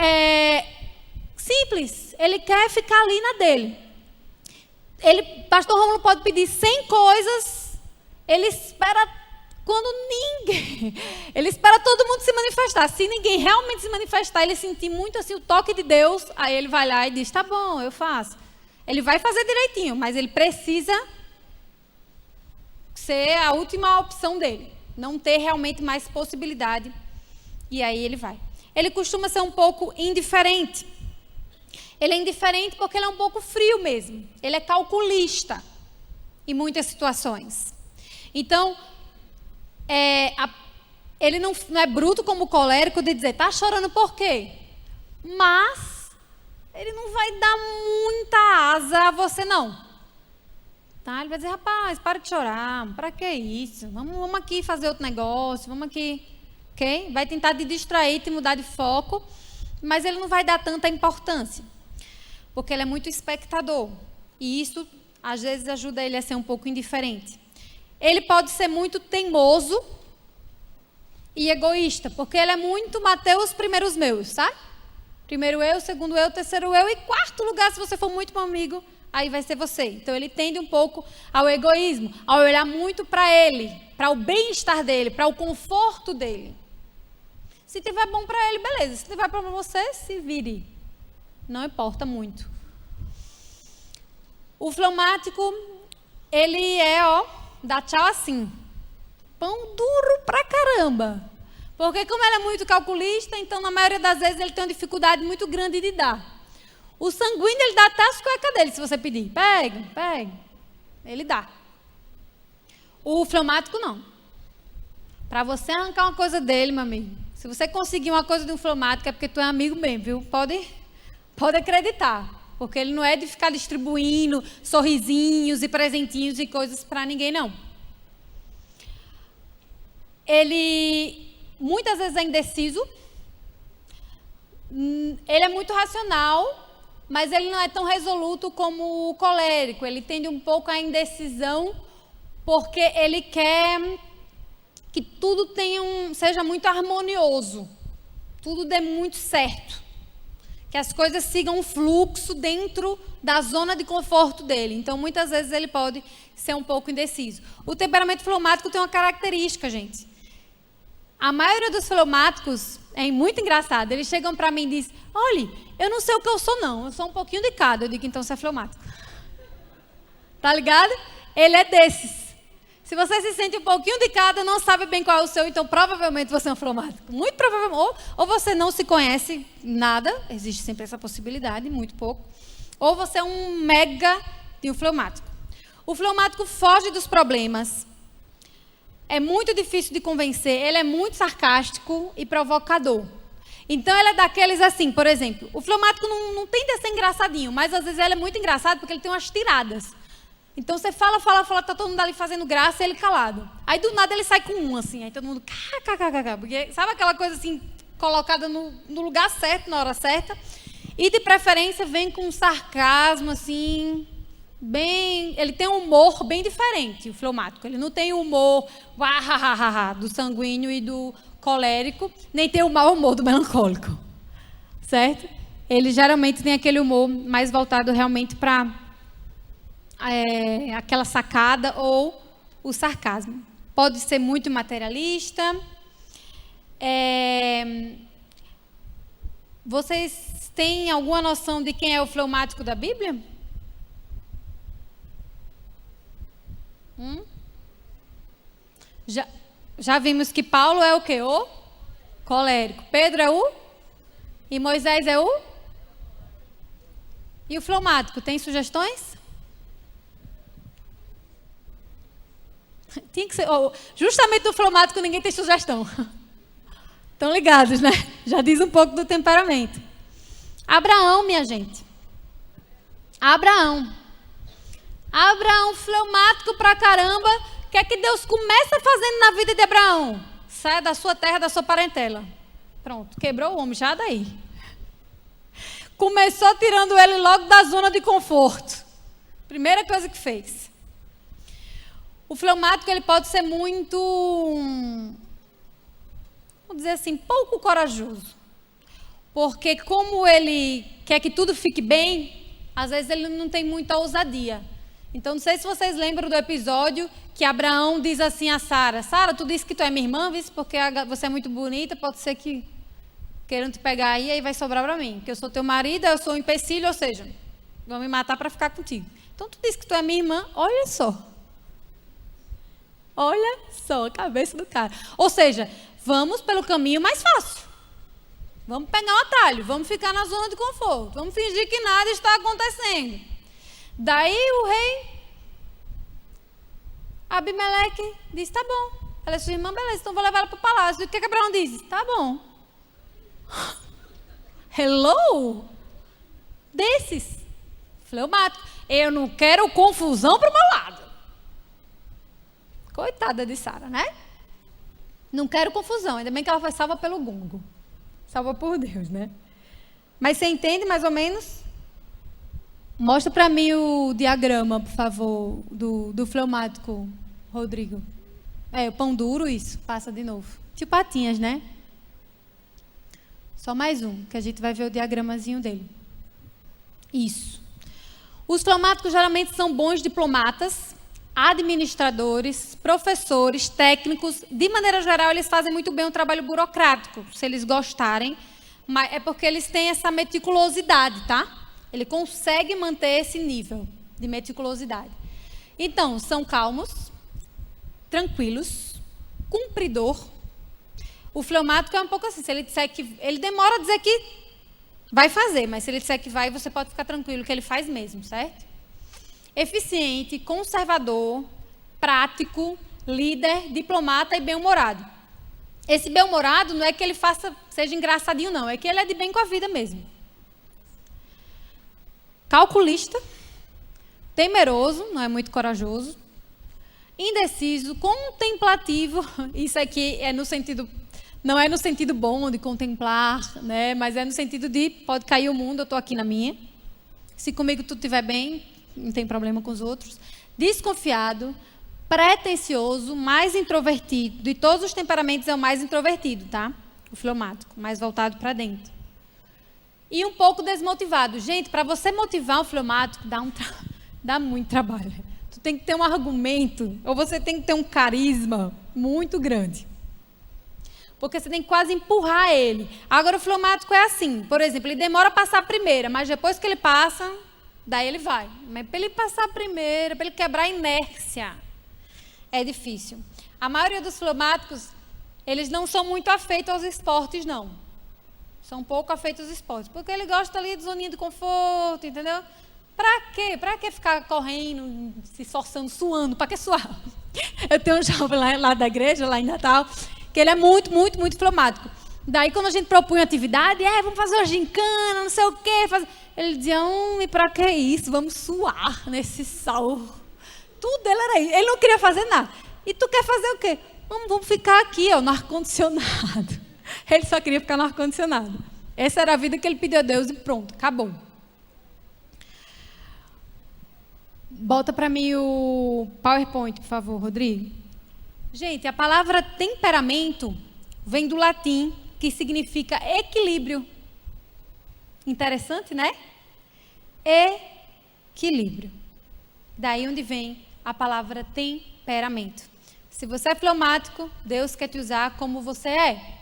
B: simples, ele quer ficar ali na dele. Pastor Rômulo pode pedir 100 coisas, ele espera ele espera todo mundo se manifestar. Se ninguém realmente se manifestar, ele sentir muito assim o toque de Deus, aí ele vai lá e diz, tá bom, eu faço. Ele vai fazer direitinho, mas ele precisa ser a última opção dele. Não ter realmente mais possibilidade. E aí ele vai. Ele costuma ser um pouco indiferente. Ele é indiferente porque ele é um pouco frio mesmo. Ele é calculista em muitas situações. Então, ele não é bruto como o colérico de dizer, tá chorando por quê? Mas ele não vai dar muita asa a você, não. Tá? Ele vai dizer, rapaz, para de chorar, para que isso? Vamos aqui fazer outro negócio, vamos aqui. Okay? Vai tentar te distrair, te mudar de foco, mas ele não vai dar tanta importância, porque ele é muito espectador. E isso, às vezes, ajuda ele a ser um pouco indiferente. Ele pode ser muito teimoso e egoísta, porque ele é muito Mateus, primeiros meus, sabe? Primeiro eu, segundo eu, terceiro eu e quarto lugar, se você for muito meu amigo, aí vai ser você. Então, ele tende um pouco ao egoísmo, ao olhar muito para ele, para o bem-estar dele, para o conforto dele. Se tiver bom para ele, beleza. Se tiver para você, se vire. Não importa muito. O fleumático, ele dá tchau assim. Pão duro pra caramba. Porque como ele é muito calculista, então na maioria das vezes ele tem uma dificuldade muito grande de dar. O sanguíneo, ele dá até as cuecas dele, se você pedir. Pega. Ele dá. O fleumático, não. Para você arrancar uma coisa dele, meu amigo, se você conseguir uma coisa de um fleumático, é porque tu é amigo mesmo, viu? Pode acreditar. Porque ele não é de ficar distribuindo sorrisinhos e presentinhos e coisas para ninguém, não. Ele muitas vezes é indeciso. Ele é muito racional, mas ele não é tão resoluto como o colérico. Ele tende um pouco à indecisão, porque ele quer que tudo seja muito harmonioso, tudo dê muito certo, que as coisas sigam um fluxo dentro da zona de conforto dele. Então, muitas vezes ele pode ser um pouco indeciso. O temperamento fleumático tem uma característica, gente. A maioria dos fleumáticos, é muito engraçado. Eles chegam para mim e dizem, olha, eu não sei o que eu sou não, eu sou um pouquinho de cada. Eu digo, então você é fleumático. Tá ligado? Ele é desses. Se você se sente um pouquinho de cada, não sabe bem qual é o seu, então provavelmente você é um fleumático. Muito provavelmente. Ou você não se conhece nada, existe sempre essa possibilidade, muito pouco. Ou você é um mega de um fleumático. O fleumático foge dos problemas. É muito difícil de convencer, ele é muito sarcástico e provocador. Então, ele é daqueles assim, por exemplo, o fleumático não tende a ser engraçadinho, mas às vezes ele é muito engraçado porque ele tem umas tiradas. Então, você fala, tá todo mundo ali fazendo graça e ele calado. Aí, do nada, ele sai com um, assim, aí todo mundo, porque sabe aquela coisa assim, colocada no lugar certo, na hora certa? E, de preferência, vem com um sarcasmo, assim, ele tem um humor bem diferente, o fleumático. Ele não tem o humor do sanguíneo e do colérico, nem tem o mau humor do melancólico, certo? Ele geralmente tem aquele humor mais voltado realmente para aquela sacada ou o sarcasmo. Pode ser muito materialista. Vocês têm alguma noção de quem é o fleumático da Bíblia? Já vimos que Paulo é o quê? O colérico. Pedro é o? E Moisés é o? E o fleumático, tem sugestões? Tinha que ser, justamente no fleumático ninguém tem sugestão. Estão ligados, né? Já diz um pouco do temperamento. Abraão, minha gente. Abraão, fleumático pra caramba. O que é que Deus começa fazendo na vida de Abraão? Saia da sua terra, da sua parentela. Pronto, quebrou o homem já daí. Começou tirando ele logo da zona de conforto. Primeira coisa que fez. O fleumático, ele pode ser muito, vamos dizer assim, pouco corajoso. Porque como ele quer que tudo fique bem, às vezes ele não tem muita ousadia. Então, não sei se vocês lembram do episódio que Abraão diz assim a Sara, Sara, tu disse que tu é minha irmã, viu? Porque você é muito bonita, pode ser que queiram te pegar aí vai sobrar para mim. Porque eu sou teu marido, eu sou um empecilho, ou seja, vão me matar para ficar contigo. Então, tu disse que tu é minha irmã, olha só. Olha só a cabeça do cara. Ou seja, vamos pelo caminho mais fácil. Vamos pegar um atalho, vamos ficar na zona de conforto, vamos fingir que nada está acontecendo. Daí o rei Abimeleque disse, tá bom, ela é sua irmã, beleza, então vou levar ela para o palácio. E o que Abraão disse? Tá bom. Hello? Desses. Fleumático. Eu não quero confusão para o meu lado. Coitada de Sara, né? Não quero confusão, ainda bem que ela foi salva pelo gongo. Salva por Deus, né? Mas você entende mais ou menos? Mostra para mim o diagrama, por favor, do fleumático, Rodrigo. O pão duro, isso. Passa de novo. Tipo patinhas, né? Só mais um, que a gente vai ver o diagramazinho dele. Isso. Os fleumáticos geralmente são bons diplomatas, administradores, professores, técnicos. De maneira geral, eles fazem muito bem o trabalho burocrático, se eles gostarem. Mas é porque eles têm essa meticulosidade, tá? Ele consegue manter esse nível de meticulosidade. Então, são calmos, tranquilos, cumpridor. O fleumático é um pouco assim, se ele disser que... Ele demora a dizer que vai fazer, mas se ele disser que vai, você pode ficar tranquilo que ele faz mesmo, certo? Eficiente, conservador, prático, líder, diplomata e bem-humorado. Esse bem-humorado não é que ele seja engraçadinho, não. É que ele é de bem com a vida mesmo. Calculista, temeroso, não é muito corajoso, indeciso, contemplativo, isso aqui é no sentido, não é no sentido bom de contemplar, né? Mas é no sentido de pode cair o mundo, eu estou aqui na minha. Se comigo tudo estiver bem, não tem problema com os outros. Desconfiado, pretensioso, mais introvertido. De todos os temperamentos é o mais introvertido, tá? O fleumático, mais voltado para dentro. E um pouco desmotivado. Gente, para você motivar um fleumático, dá muito trabalho. Tu tem que ter um argumento, ou você tem que ter um carisma muito grande. porque você tem que quase empurrar ele. Agora, o fleumático é assim, por exemplo, ele demora a passar a primeira, mas depois que ele passa, daí ele vai. Mas para ele passar a primeira, para ele quebrar a inércia, é difícil. A maioria dos fleumáticos, eles não são muito afeitos aos esportes, não. São pouco afeitos aos esportes, porque ele gosta ali de zoninha de conforto, entendeu? Pra quê? Pra que ficar correndo, se esforçando, suando? Pra que suar? Eu tenho um jovem lá da igreja, lá em Natal, que ele é muito, muito, muito fleumático. Daí, quando a gente propunha atividade, vamos fazer uma gincana, não sei o quê. Ele dizia, e pra que isso? Vamos suar nesse sol. Tudo dele era isso. Ele não queria fazer nada. E tu quer fazer o quê? Vamos ficar aqui, no ar-condicionado. Ele só queria ficar no ar-condicionado. Essa era a vida que ele pediu a Deus e pronto, acabou. Bota para mim o PowerPoint, por favor, Rodrigo. Gente, a palavra temperamento vem do latim, que significa equilíbrio. Interessante, né? Equilíbrio. Daí onde vem a palavra temperamento. Se você é fleumático, Deus quer te usar como você é.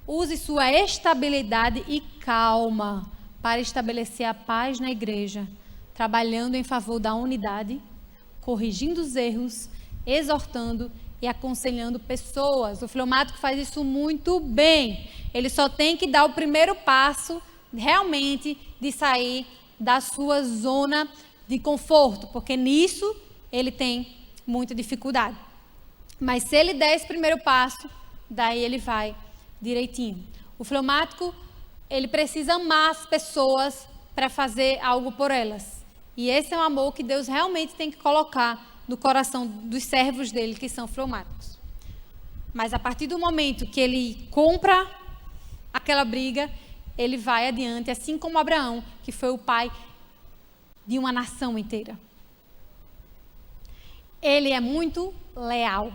B: Use sua estabilidade e calma para estabelecer a paz na igreja, trabalhando em favor da unidade, corrigindo os erros, exortando e aconselhando pessoas. O fleumático faz isso muito bem. Ele só tem que dar o primeiro passo, realmente, de sair da sua zona de conforto, porque nisso ele tem muita dificuldade. Mas se ele der esse primeiro passo, daí ele vai direitinho. O fleumático, ele precisa amar as pessoas para fazer algo por elas. E esse é um amor que Deus realmente tem que colocar no coração dos servos dele, que são fleumáticos. Mas a partir do momento que ele compra aquela briga, ele vai adiante, assim como Abraão, que foi o pai de uma nação inteira. Ele é muito leal.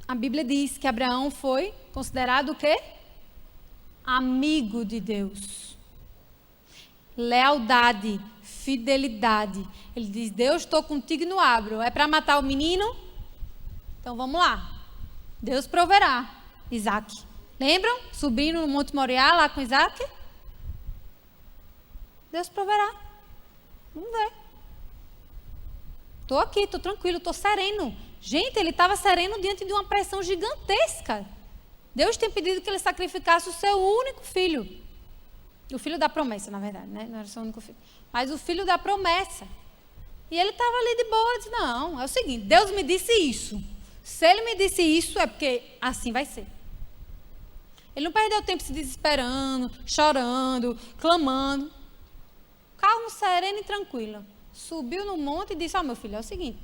B: A Bíblia diz que Abraão foi considerado o quê? Amigo de Deus. Lealdade, fidelidade. Ele diz, Deus, estou contigo e não abro. É para matar o menino? Então vamos lá. Deus proverá. Isaac. Lembram? Subindo no Monte Moriá lá com Isaac? Deus proverá. Vamos ver. Estou aqui, estou tranquilo, estou sereno. Gente, ele estava sereno diante de uma pressão gigantesca. Deus tem pedido que ele sacrificasse o seu único filho. O filho da promessa, na verdade, né? Não era seu único filho. Mas o filho da promessa. E ele estava ali de boa. Ele disse, não, é o seguinte, Deus me disse isso. Se ele me disse isso, é porque assim vai ser. Ele não perdeu tempo se desesperando, chorando, clamando. Calmo, sereno e tranquilo. Subiu no monte e disse, meu filho, é o seguinte,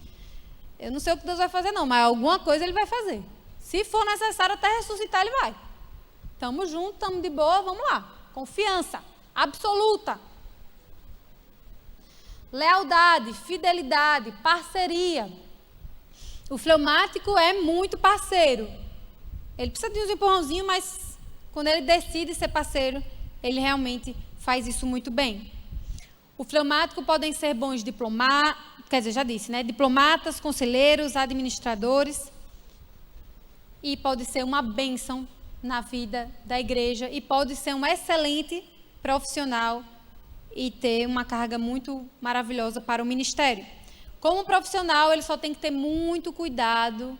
B: eu não sei o que Deus vai fazer não, mas alguma coisa ele vai fazer. Se for necessário até ressuscitar, ele vai. Estamos juntos, estamos de boa, vamos lá. Confiança absoluta. Lealdade, fidelidade, parceria. O fleumático é muito parceiro. Ele precisa de uns empurrãozinhos, mas quando ele decide ser parceiro, ele realmente faz isso muito bem. O fleumático podem ser bons diplomatas, quer dizer, já disse, né? Diplomatas, conselheiros, administradores. E pode ser uma bênção na vida da igreja e pode ser um excelente profissional e ter uma carga muito maravilhosa para o ministério. Como profissional, ele só tem que ter muito cuidado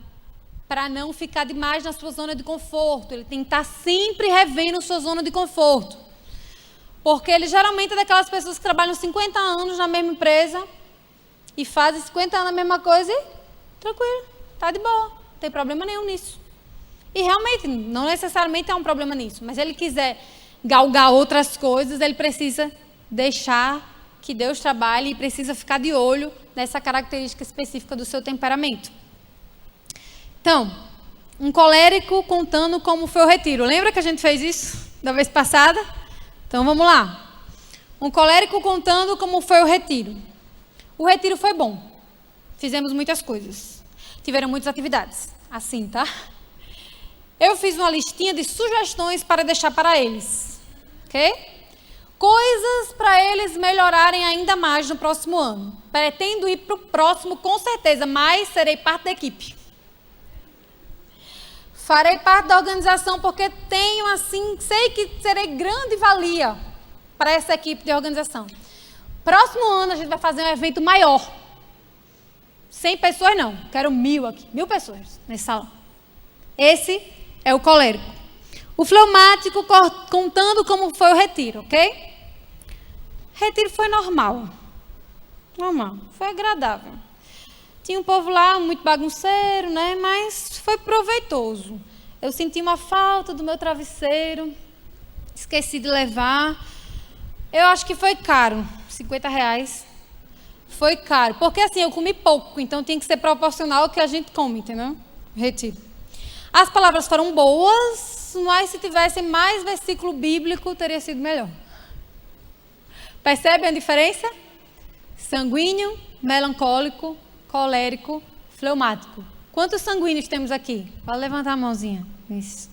B: para não ficar demais na sua zona de conforto. Ele tem que estar sempre revendo sua zona de conforto. Porque ele geralmente é daquelas pessoas que trabalham 50 anos na mesma empresa e fazem 50 anos a mesma coisa e tranquilo, está de boa, não tem problema nenhum nisso. E realmente, não necessariamente é um problema nisso, mas ele quiser galgar outras coisas, ele precisa deixar que Deus trabalhe e precisa ficar de olho nessa característica específica do seu temperamento. Então, um colérico contando como foi o retiro. Lembra que a gente fez isso da vez passada? Então, vamos lá. Um colérico contando como foi o retiro. O retiro foi bom. Fizemos muitas coisas. Tiveram muitas atividades. Assim, tá? Eu fiz uma listinha de sugestões para deixar para eles. Ok? Coisas para eles melhorarem ainda mais no próximo ano. Pretendo ir para o próximo com certeza, mas serei parte da equipe. Farei parte da organização porque tenho, assim, sei que serei grande valia para essa equipe de organização. Próximo ano a gente vai fazer um evento maior. 100 pessoas não, quero 1000 aqui, 1000 pessoas nesse salão. Esse é o colérico. O fleumático, contando como foi o retiro, ok? Retiro foi normal. Normal, foi agradável. Tinha um povo lá muito bagunceiro, né? Mas foi proveitoso. Eu senti uma falta do meu travesseiro, esqueci de levar. Eu acho que foi caro, R$50. Foi caro, porque assim, eu comi pouco, então tem que ser proporcional ao que a gente come, entendeu? Retiro. As palavras foram boas, mas se tivesse mais versículo bíblico, teria sido melhor. Percebe a diferença? Sanguíneo, melancólico, colérico, fleumático. Quantos sanguíneos temos aqui? Pode levantar a mãozinha. Isso.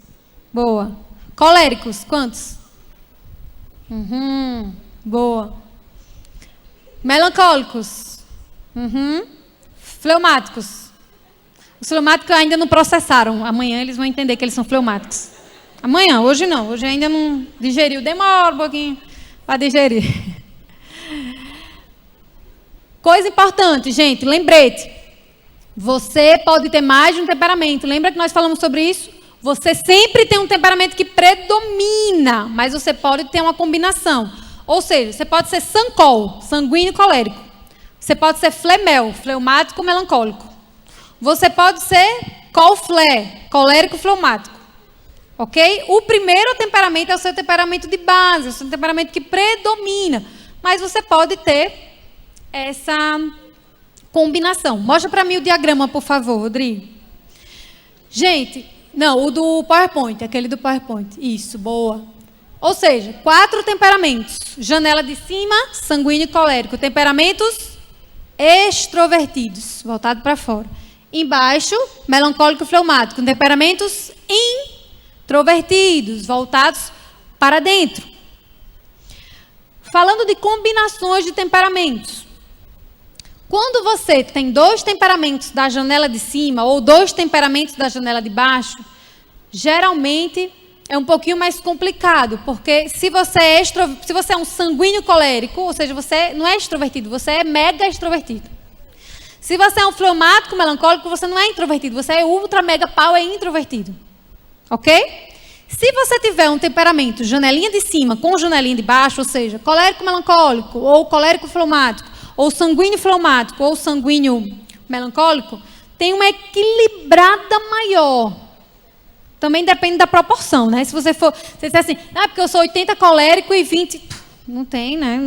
B: Boa. Coléricos, quantos? Boa. Melancólicos. Fleumáticos. Os fleumáticos ainda não processaram. Amanhã eles vão entender que eles são fleumáticos. Amanhã, hoje não. Hoje ainda não digeriu. Demora um pouquinho para digerir. Coisa importante, gente, lembrete. Você pode ter mais de um temperamento. Lembra que nós falamos sobre isso? Você sempre tem um temperamento que predomina, mas você pode ter uma combinação. Ou seja, você pode ser sancol, sanguíneo colérico. Você pode ser flemel, fleumático melancólico. Você pode ser colflé, colérico fleumático. Ok? O primeiro temperamento é o seu temperamento de base, é o seu temperamento que predomina. Mas você pode ter essa combinação. Mostra para mim o diagrama, por favor, Rodrigo. Gente, não, o do PowerPoint, aquele do PowerPoint. Isso, boa. Ou seja, 4 temperamentos. Janela de cima, sanguíneo e colérico. Temperamentos extrovertidos, voltado para fora. Embaixo, melancólico e fleumático. Temperamentos introvertidos, voltados para dentro. Falando de combinações de temperamentos. Quando você tem 2 temperamentos da janela de cima ou 2 temperamentos da janela de baixo, geralmente é um pouquinho mais complicado, porque se você é um sanguíneo colérico, ou seja, você não é extrovertido, você é mega extrovertido. Se você é um fleumático melancólico, você não é introvertido, você é ultra mega power introvertido. Ok? Se você tiver um temperamento janelinha de cima com janelinha de baixo, ou seja, colérico melancólico ou colérico fleumático, ou sanguíneo fleumático, ou sanguíneo melancólico, tem uma equilibrada maior. Também depende da proporção, né? Se você disser assim, porque eu sou 80 colérico e 20... Não tem, né?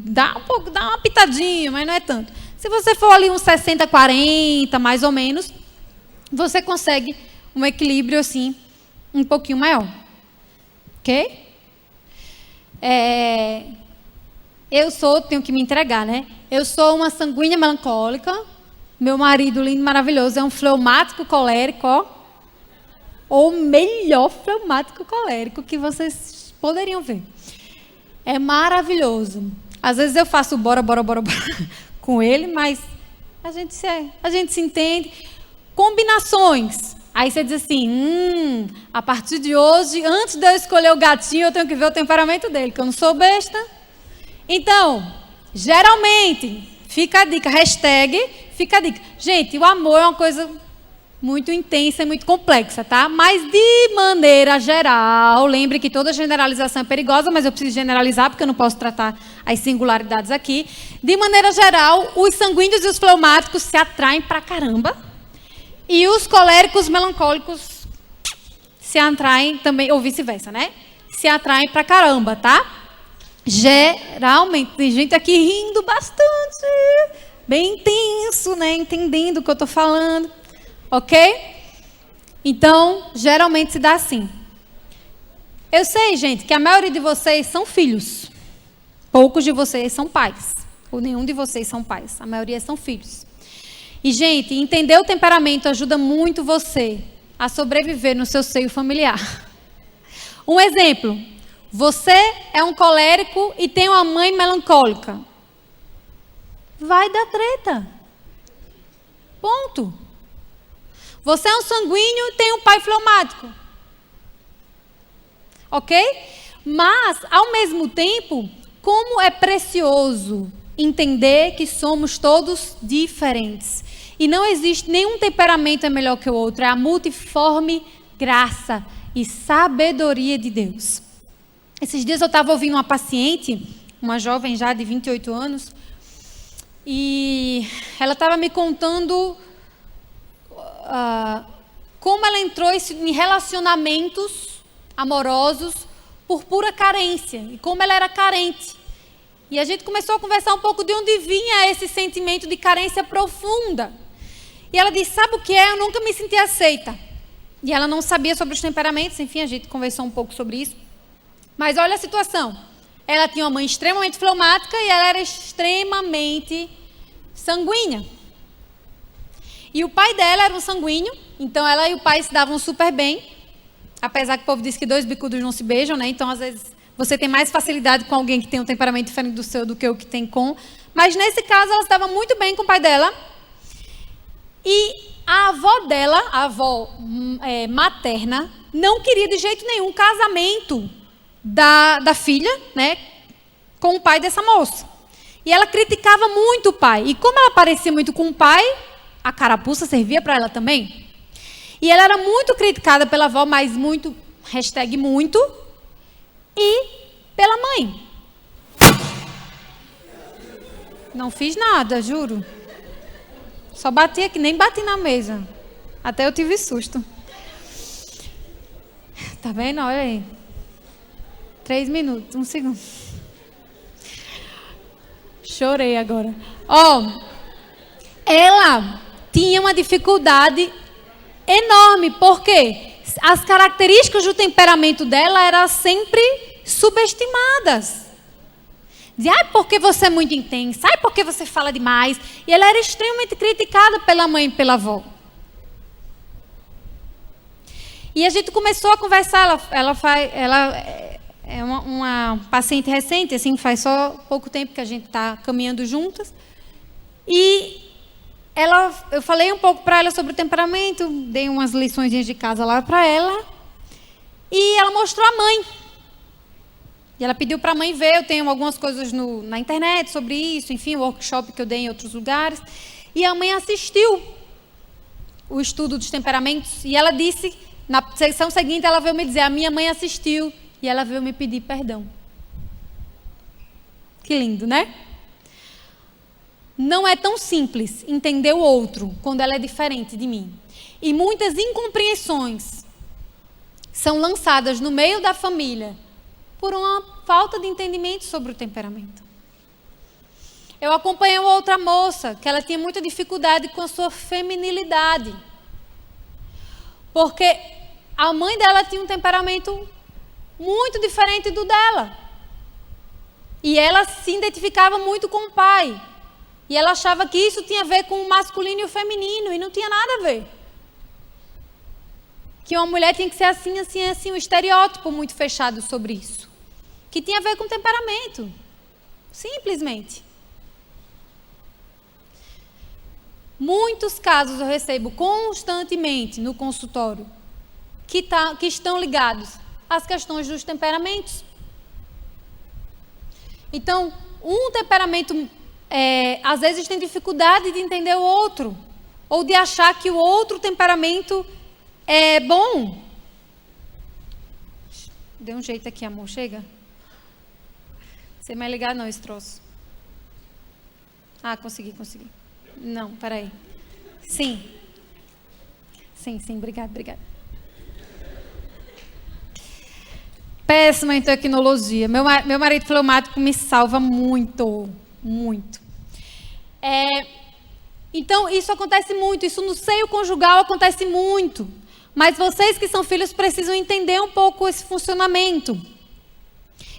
B: Dá um pouco, dá uma pitadinha, mas não é tanto. Se você for ali uns 60, 40, mais ou menos, você consegue um equilíbrio, assim, um pouquinho maior. Ok? Tenho que me entregar, né? Eu sou uma sanguínea melancólica. Meu marido, lindo, maravilhoso, é um fleumático colérico, ó. Ou melhor fleumático colérico que vocês poderiam ver. É maravilhoso. Às vezes eu faço bora com ele, mas a gente se entende. Combinações. Aí você diz assim, a partir de hoje, antes de eu escolher o gatinho, eu tenho que ver o temperamento dele, que eu não sou besta. Então, geralmente, fica a dica, fica a dica. Gente, o amor é uma coisa muito intensa e muito complexa, tá? Mas de maneira geral, lembre que toda generalização é perigosa, mas eu preciso generalizar porque eu não posso tratar as singularidades aqui. De maneira geral, os sanguíneos e os fleumáticos se atraem pra caramba. E os coléricos melancólicos se atraem também, ou vice-versa, né? Se atraem pra caramba, tá? Geralmente, tem gente aqui rindo bastante, bem intenso, né? Entendendo o que eu tô falando. Ok? Então, geralmente se dá assim. Eu sei, gente, que a maioria de vocês são filhos. Poucos de vocês são pais. Ou nenhum de vocês são pais. A maioria são filhos. E, gente, entender o temperamento ajuda muito você a sobreviver no seu seio familiar. Um exemplo. Você é um colérico e tem uma mãe melancólica. Vai dar treta. Ponto. Você é um sanguíneo e tem um pai fleumático. Ok? Mas, ao mesmo tempo, como é precioso entender que somos todos diferentes. E não existe nenhum temperamento é melhor que o outro. É a multiforme graça e sabedoria de Deus. Esses dias eu estava ouvindo uma paciente, uma jovem já de 28 anos, e ela estava me contando como ela entrou em relacionamentos amorosos por pura carência, e como ela era carente. E a gente começou a conversar um pouco de onde vinha esse sentimento de carência profunda. E ela disse, sabe o que é? Eu nunca me senti aceita. E ela não sabia sobre os temperamentos, enfim, a gente conversou um pouco sobre isso. Mas olha a situação. Ela tinha uma mãe extremamente fleumática e ela era extremamente sanguínea. E o pai dela era um sanguíneo, então ela e o pai se davam super bem. Apesar que o povo diz que 2 bicudos não se beijam, né? Então, às vezes, você tem mais facilidade com alguém que tem um temperamento diferente do seu do que o que tem com. Mas, nesse caso, ela se dava muito bem com o pai dela. E a avó dela, a avó materna, não queria de jeito nenhum o casamento da filha, né? Com o pai dessa moça. E ela criticava muito o pai. E como ela parecia muito com o pai, a carapuça servia para ela também. E ela era muito criticada pela avó, mas muito, #muito, e pela mãe. Não fiz nada, juro. Só bati aqui, nem bati na mesa. Até eu tive susto. Tá vendo? Olha aí. 3 minutos, 1 segundo. Chorei agora. Ela tinha uma dificuldade enorme, porque as características do temperamento dela eram sempre subestimadas. Dizia, porque você é muito intensa, porque você fala demais. E ela era extremamente criticada pela mãe e pela avó. E a gente começou a conversar, ela é uma paciente recente, assim, faz só pouco tempo que a gente está caminhando juntas. E eu falei um pouco para ela sobre o temperamento, dei umas lições de casa lá para ela. E ela mostrou a mãe. E ela pediu para a mãe ver, eu tenho algumas coisas na internet sobre isso, enfim, o workshop que eu dei em outros lugares. E a mãe assistiu o estudo dos temperamentos e ela disse, na sessão seguinte, ela veio me dizer, a minha mãe assistiu e ela veio me pedir perdão. Que lindo, né? Não é tão simples entender o outro quando ela é diferente de mim. E muitas incompreensões são lançadas no meio da família por uma falta de entendimento sobre o temperamento. Eu acompanhei uma outra moça que ela tinha muita dificuldade com a sua feminilidade. Porque a mãe dela tinha um temperamento muito diferente do dela. E ela se identificava muito com o pai. E ela achava que isso tinha a ver com o masculino e o feminino, e não tinha nada a ver. Que uma mulher tinha que ser assim, assim, assim, um estereótipo muito fechado sobre isso. Que tinha a ver com temperamento. Simplesmente. Muitos casos eu recebo constantemente no consultório que estão ligados às questões dos temperamentos. Então, um temperamento às vezes tem dificuldade de entender o outro, ou de achar que o outro temperamento é bom. Dê um jeito aqui, amor, chega. Você vai ligar não, esse troço. Consegui. Não, peraí. Sim, obrigada. Péssima em tecnologia. Meu marido fleumático me salva muito. Então, isso acontece muito. Isso no seio conjugal acontece muito. Mas vocês que são filhos precisam entender um pouco esse funcionamento.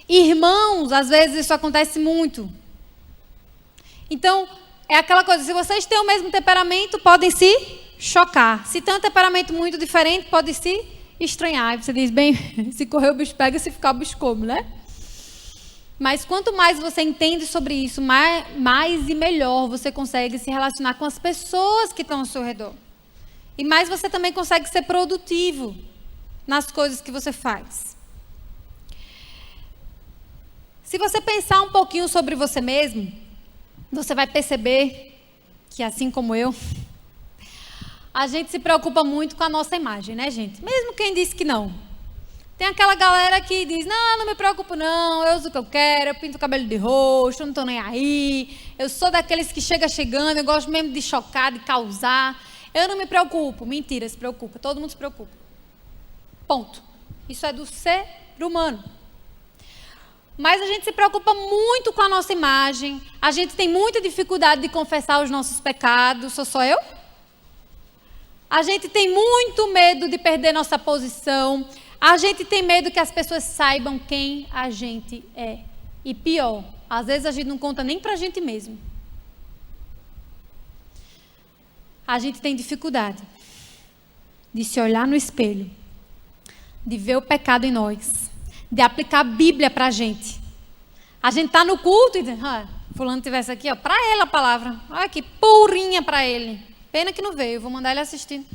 B: Irmãos, às vezes isso acontece muito. Então, é aquela coisa, se vocês têm o mesmo temperamento, podem se chocar. Se tem um temperamento muito diferente, pode se estranhar. Aí você diz, bem, se correr o bicho pega, se ficar o bicho come, né? Mas quanto mais você entende sobre isso, mais e melhor você consegue se relacionar com as pessoas que estão ao seu redor. E mais você também consegue ser produtivo nas coisas que você faz. Se você pensar um pouquinho sobre você mesmo, você vai perceber que, assim como eu, a gente se preocupa muito com a nossa imagem, né, gente? Mesmo quem disse que não. Tem aquela galera que diz, não me preocupo não, eu uso o que eu quero, eu pinto o cabelo de roxo, eu não estou nem aí. Eu sou daqueles que chegando, eu gosto mesmo de chocar, de causar. Eu não me preocupo. Mentira, se preocupa, todo mundo se preocupa. Ponto. Isso é do ser humano. Mas a gente se preocupa muito com a nossa imagem. A gente tem muita dificuldade de confessar os nossos pecados. Sou só eu? A gente tem muito medo de perder nossa posição. A gente tem medo que as pessoas saibam quem a gente é. E pior, às vezes a gente não conta nem pra gente mesmo. A gente tem dificuldade de se olhar no espelho, de ver o pecado em nós, de aplicar a Bíblia para a gente. A gente está no culto e diz, fulano tivesse aqui, para ele a palavra. Olha que purinha para ele. Pena que não veio, vou mandar ele assistir.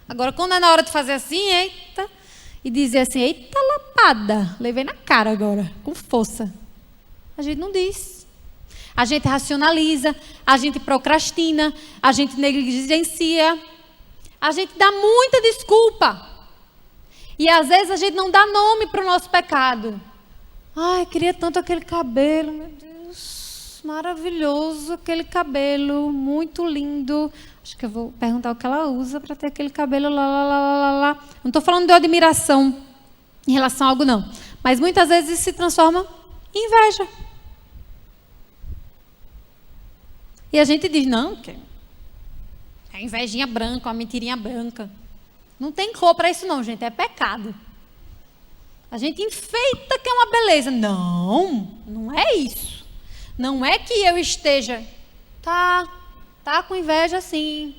B: Agora, quando é na hora de fazer assim, eita, e dizer assim, eita lapada, levei na cara agora, com força. A gente não diz. A gente racionaliza, a gente procrastina, a gente negligencia, a gente dá muita desculpa. E às vezes a gente não dá nome para o nosso pecado. Ai, queria tanto aquele cabelo, meu Deus, maravilhoso aquele cabelo, muito lindo. Acho que eu vou perguntar o que ela usa para ter aquele cabelo lá. Não estou falando de admiração em relação a algo, não. Mas muitas vezes isso se transforma em inveja. E a gente diz, não, que é invejinha branca, uma mentirinha branca. Não tem cor para isso não, gente, é pecado. A gente enfeita que é uma beleza. Não, não é isso. Não é que eu esteja, tá com inveja sim.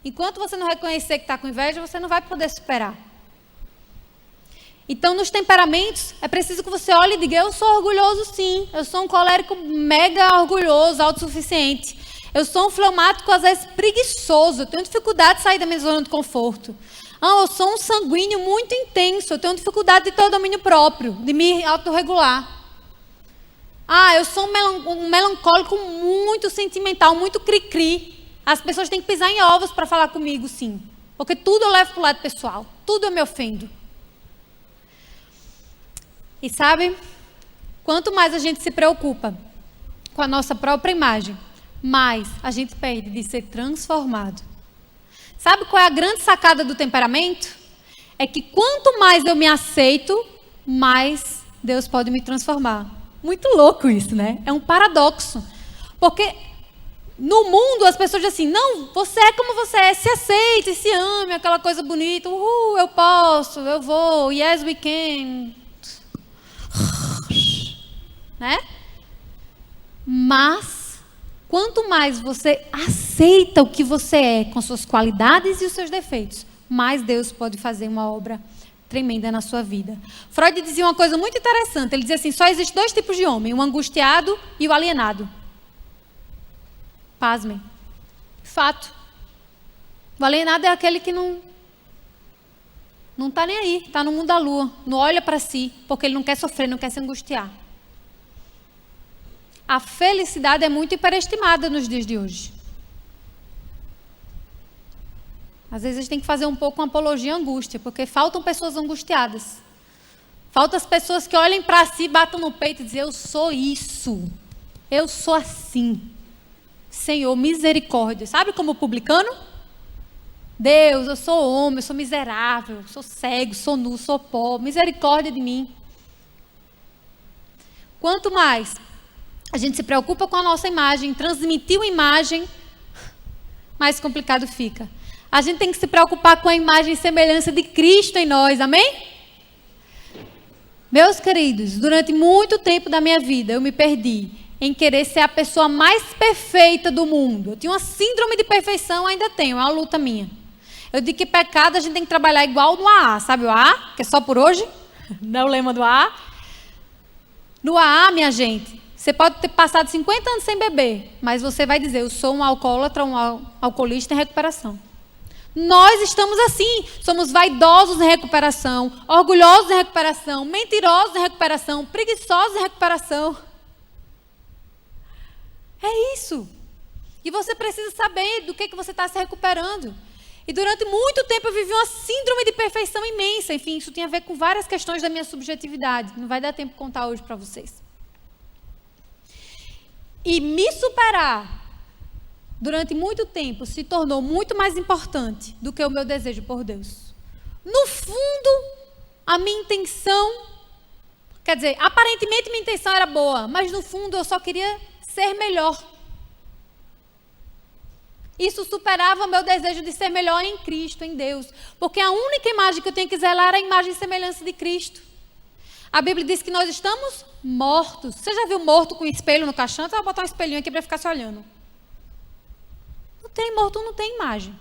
B: Enquanto você não reconhecer que está com inveja, você não vai poder superar. Então, nos temperamentos, é preciso que você olhe e diga, eu sou orgulhoso sim, eu sou um colérico mega orgulhoso, autossuficiente. Eu sou um fleumático, às vezes, preguiçoso, eu tenho dificuldade de sair da minha zona de conforto. Eu sou um sanguíneo muito intenso, eu tenho dificuldade de ter o domínio próprio, de me autorregular. Eu sou um melancólico muito sentimental, muito cri-cri. As pessoas têm que pisar em ovos para falar comigo, sim. Porque tudo eu levo para o lado pessoal, tudo eu me ofendo. E sabe, quanto mais a gente se preocupa com a nossa própria imagem, mais a gente perde de ser transformado. Sabe qual é a grande sacada do temperamento? É que quanto mais eu me aceito, mais Deus pode me transformar. Muito louco isso, né? É um paradoxo. Porque no mundo as pessoas dizem assim, não, você é como você é, se aceite, se ame, aquela coisa bonita, eu posso, eu vou, yes we can. Né? Mas, quanto mais você aceita o que você é, com suas qualidades e os seus defeitos, mais Deus pode fazer uma obra tremenda na sua vida. Freud dizia uma coisa muito interessante, ele dizia assim, só existem 2 tipos de homem, o angustiado e o alienado. Pasmem. Fato. O alienado é aquele que não está nem aí, está no mundo da lua, não olha para si, porque ele não quer sofrer, não quer se angustiar. A felicidade é muito hiperestimada nos dias de hoje. Às vezes a gente tem que fazer um pouco uma apologia à angústia, porque faltam pessoas angustiadas. Faltam as pessoas que olhem para si, batam no peito e dizem, eu sou isso, eu sou assim. Senhor, misericórdia. Sabe como publicano? Deus, eu sou homem, eu sou miserável, sou cego, sou nu, sou pobre, misericórdia de mim. Quanto mais a gente se preocupa com a nossa imagem, transmitir uma imagem, mais complicado fica. A gente tem que se preocupar com a imagem e semelhança de Cristo em nós, amém? Meus queridos, durante muito tempo da minha vida, eu me perdi em querer ser a pessoa mais perfeita do mundo. Eu tinha uma síndrome de perfeição, ainda tenho, é uma luta minha. Eu digo que pecado a gente tem que trabalhar igual no AA, sabe o AA? Que é só por hoje? Não é o lema do AA? No AA, minha gente, você pode ter passado 50 anos sem beber, mas você vai dizer, eu sou um alcoólatra, um alcoolista em recuperação. Nós estamos assim, somos vaidosos em recuperação, orgulhosos em recuperação, mentirosos em recuperação, preguiçosos em recuperação. É isso. E você precisa saber do que você está se recuperando. E durante muito tempo eu vivi uma síndrome de perfeição imensa. Enfim, isso tem a ver com várias questões da minha subjetividade. Não vai dar tempo de contar hoje para vocês. E me superar durante muito tempo se tornou muito mais importante do que o meu desejo por Deus. No fundo, a minha intenção, quer dizer, aparentemente minha intenção era boa, mas no fundo eu só queria ser melhor. Isso superava o meu desejo de ser melhor em Cristo, em Deus. Porque a única imagem que eu tenho que zelar é a imagem e semelhança de Cristo. A Bíblia diz que nós estamos mortos. Você já viu morto com espelho no caixão? Então eu vou botar um espelhinho aqui para ficar se olhando. Não tem morto, não tem imagem.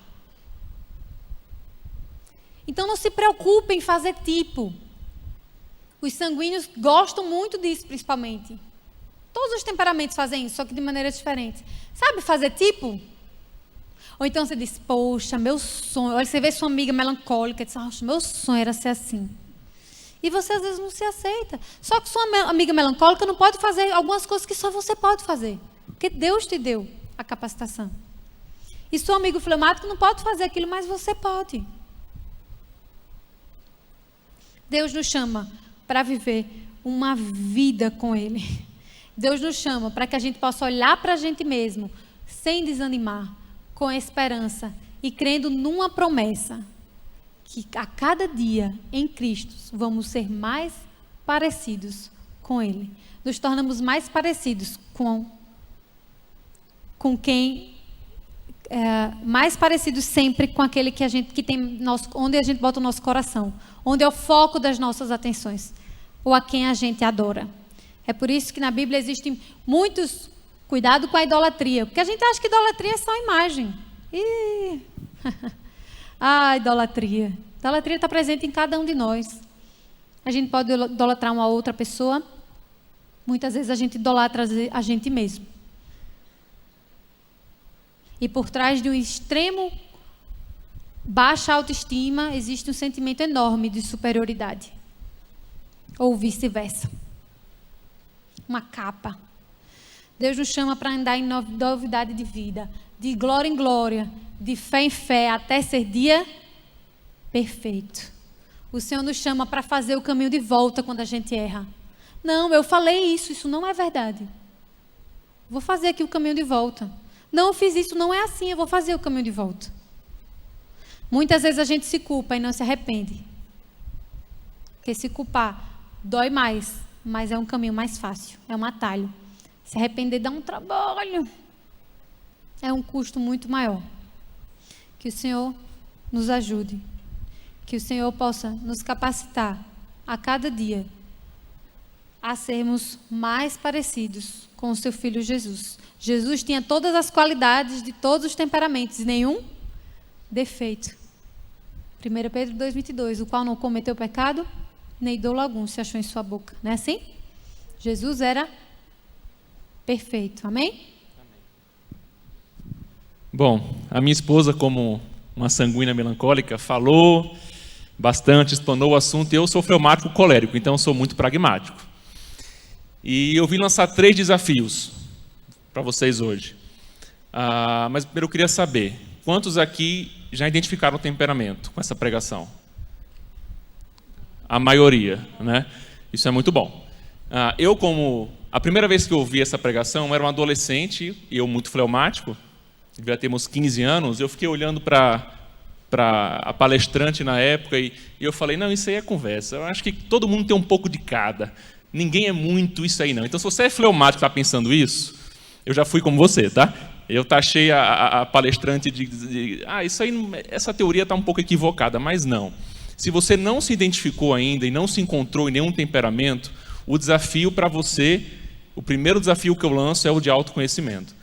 B: Então não se preocupe em fazer tipo. Os sanguíneos gostam muito disso, principalmente. Todos os temperamentos fazem isso, só que de maneiras diferentes. Sabe fazer tipo? Ou então você diz, poxa, meu sonho. Olha, você vê sua amiga melancólica e diz, meu sonho era ser assim. E você às vezes não se aceita. Só que sua amiga melancólica não pode fazer algumas coisas que só você pode fazer. Porque Deus te deu a capacitação. E seu amigo fleumático não pode fazer aquilo, mas você pode. Deus nos chama para viver uma vida com Ele. Deus nos chama para que a gente possa olhar para a gente mesmo, sem desanimar, com esperança e crendo numa promessa, que a cada dia em Cristo vamos ser mais parecidos com Ele. Nos tornamos mais parecidos com quem... mais parecidos sempre com aquele que tem onde a gente bota o nosso coração, onde é o foco das nossas atenções, ou a quem a gente adora. É por isso que na Bíblia existem muitos, cuidado com a idolatria, porque a gente acha que idolatria é só imagem. Idolatria. Idolatria está presente em cada um de nós. A gente pode idolatrar uma outra pessoa, muitas vezes a gente idolatra a gente mesmo. E por trás de um extremo baixa autoestima, existe um sentimento enorme de superioridade. Ou vice-versa. Uma capa. Deus nos chama para andar em novidade de vida, de glória em glória, de fé em fé, até ser dia perfeito. O Senhor nos chama para fazer o caminho de volta quando a gente erra. Não, eu falei isso não é verdade. Vou fazer aqui o caminho de volta. Não, eu fiz isso, não é assim, eu vou fazer o caminho de volta. Muitas vezes a gente se culpa e não se arrepende. Porque se culpar dói mais, mas é um caminho mais fácil, é um atalho. Se arrepender dá um trabalho, é um custo muito maior. Que o Senhor nos ajude, que o Senhor possa nos capacitar a cada dia a sermos mais parecidos com o seu Filho Jesus. Jesus tinha todas as qualidades de todos os temperamentos e nenhum defeito. 1 Pedro 2,22, o qual não cometeu pecado, nem dolo algum se achou em sua boca. Não é assim? Jesus era perfeito. Amém?
C: Bom, a minha esposa, como uma sanguínea melancólica, falou bastante, explanou o assunto, e eu sou fleumático colérico, então eu sou muito pragmático. E eu vim lançar 3 desafios para vocês hoje. Mas primeiro eu queria saber, quantos aqui já identificaram o temperamento com essa pregação? A maioria, né? Isso é muito bom. A primeira vez que eu ouvi essa pregação, eu era um adolescente, e eu muito fleumático, devia ter uns 15 anos, eu fiquei olhando para a palestrante na época e eu falei, não, isso aí é conversa, eu acho que todo mundo tem um pouco de cada, ninguém é muito isso aí não. Então se você é fleumático e está pensando isso, eu já fui como você, tá? Eu taxei a palestrante isso aí, essa teoria está um pouco equivocada, mas não. Se você não se identificou ainda e não se encontrou em nenhum temperamento, o desafio para você, o primeiro desafio que eu lanço é o de autoconhecimento.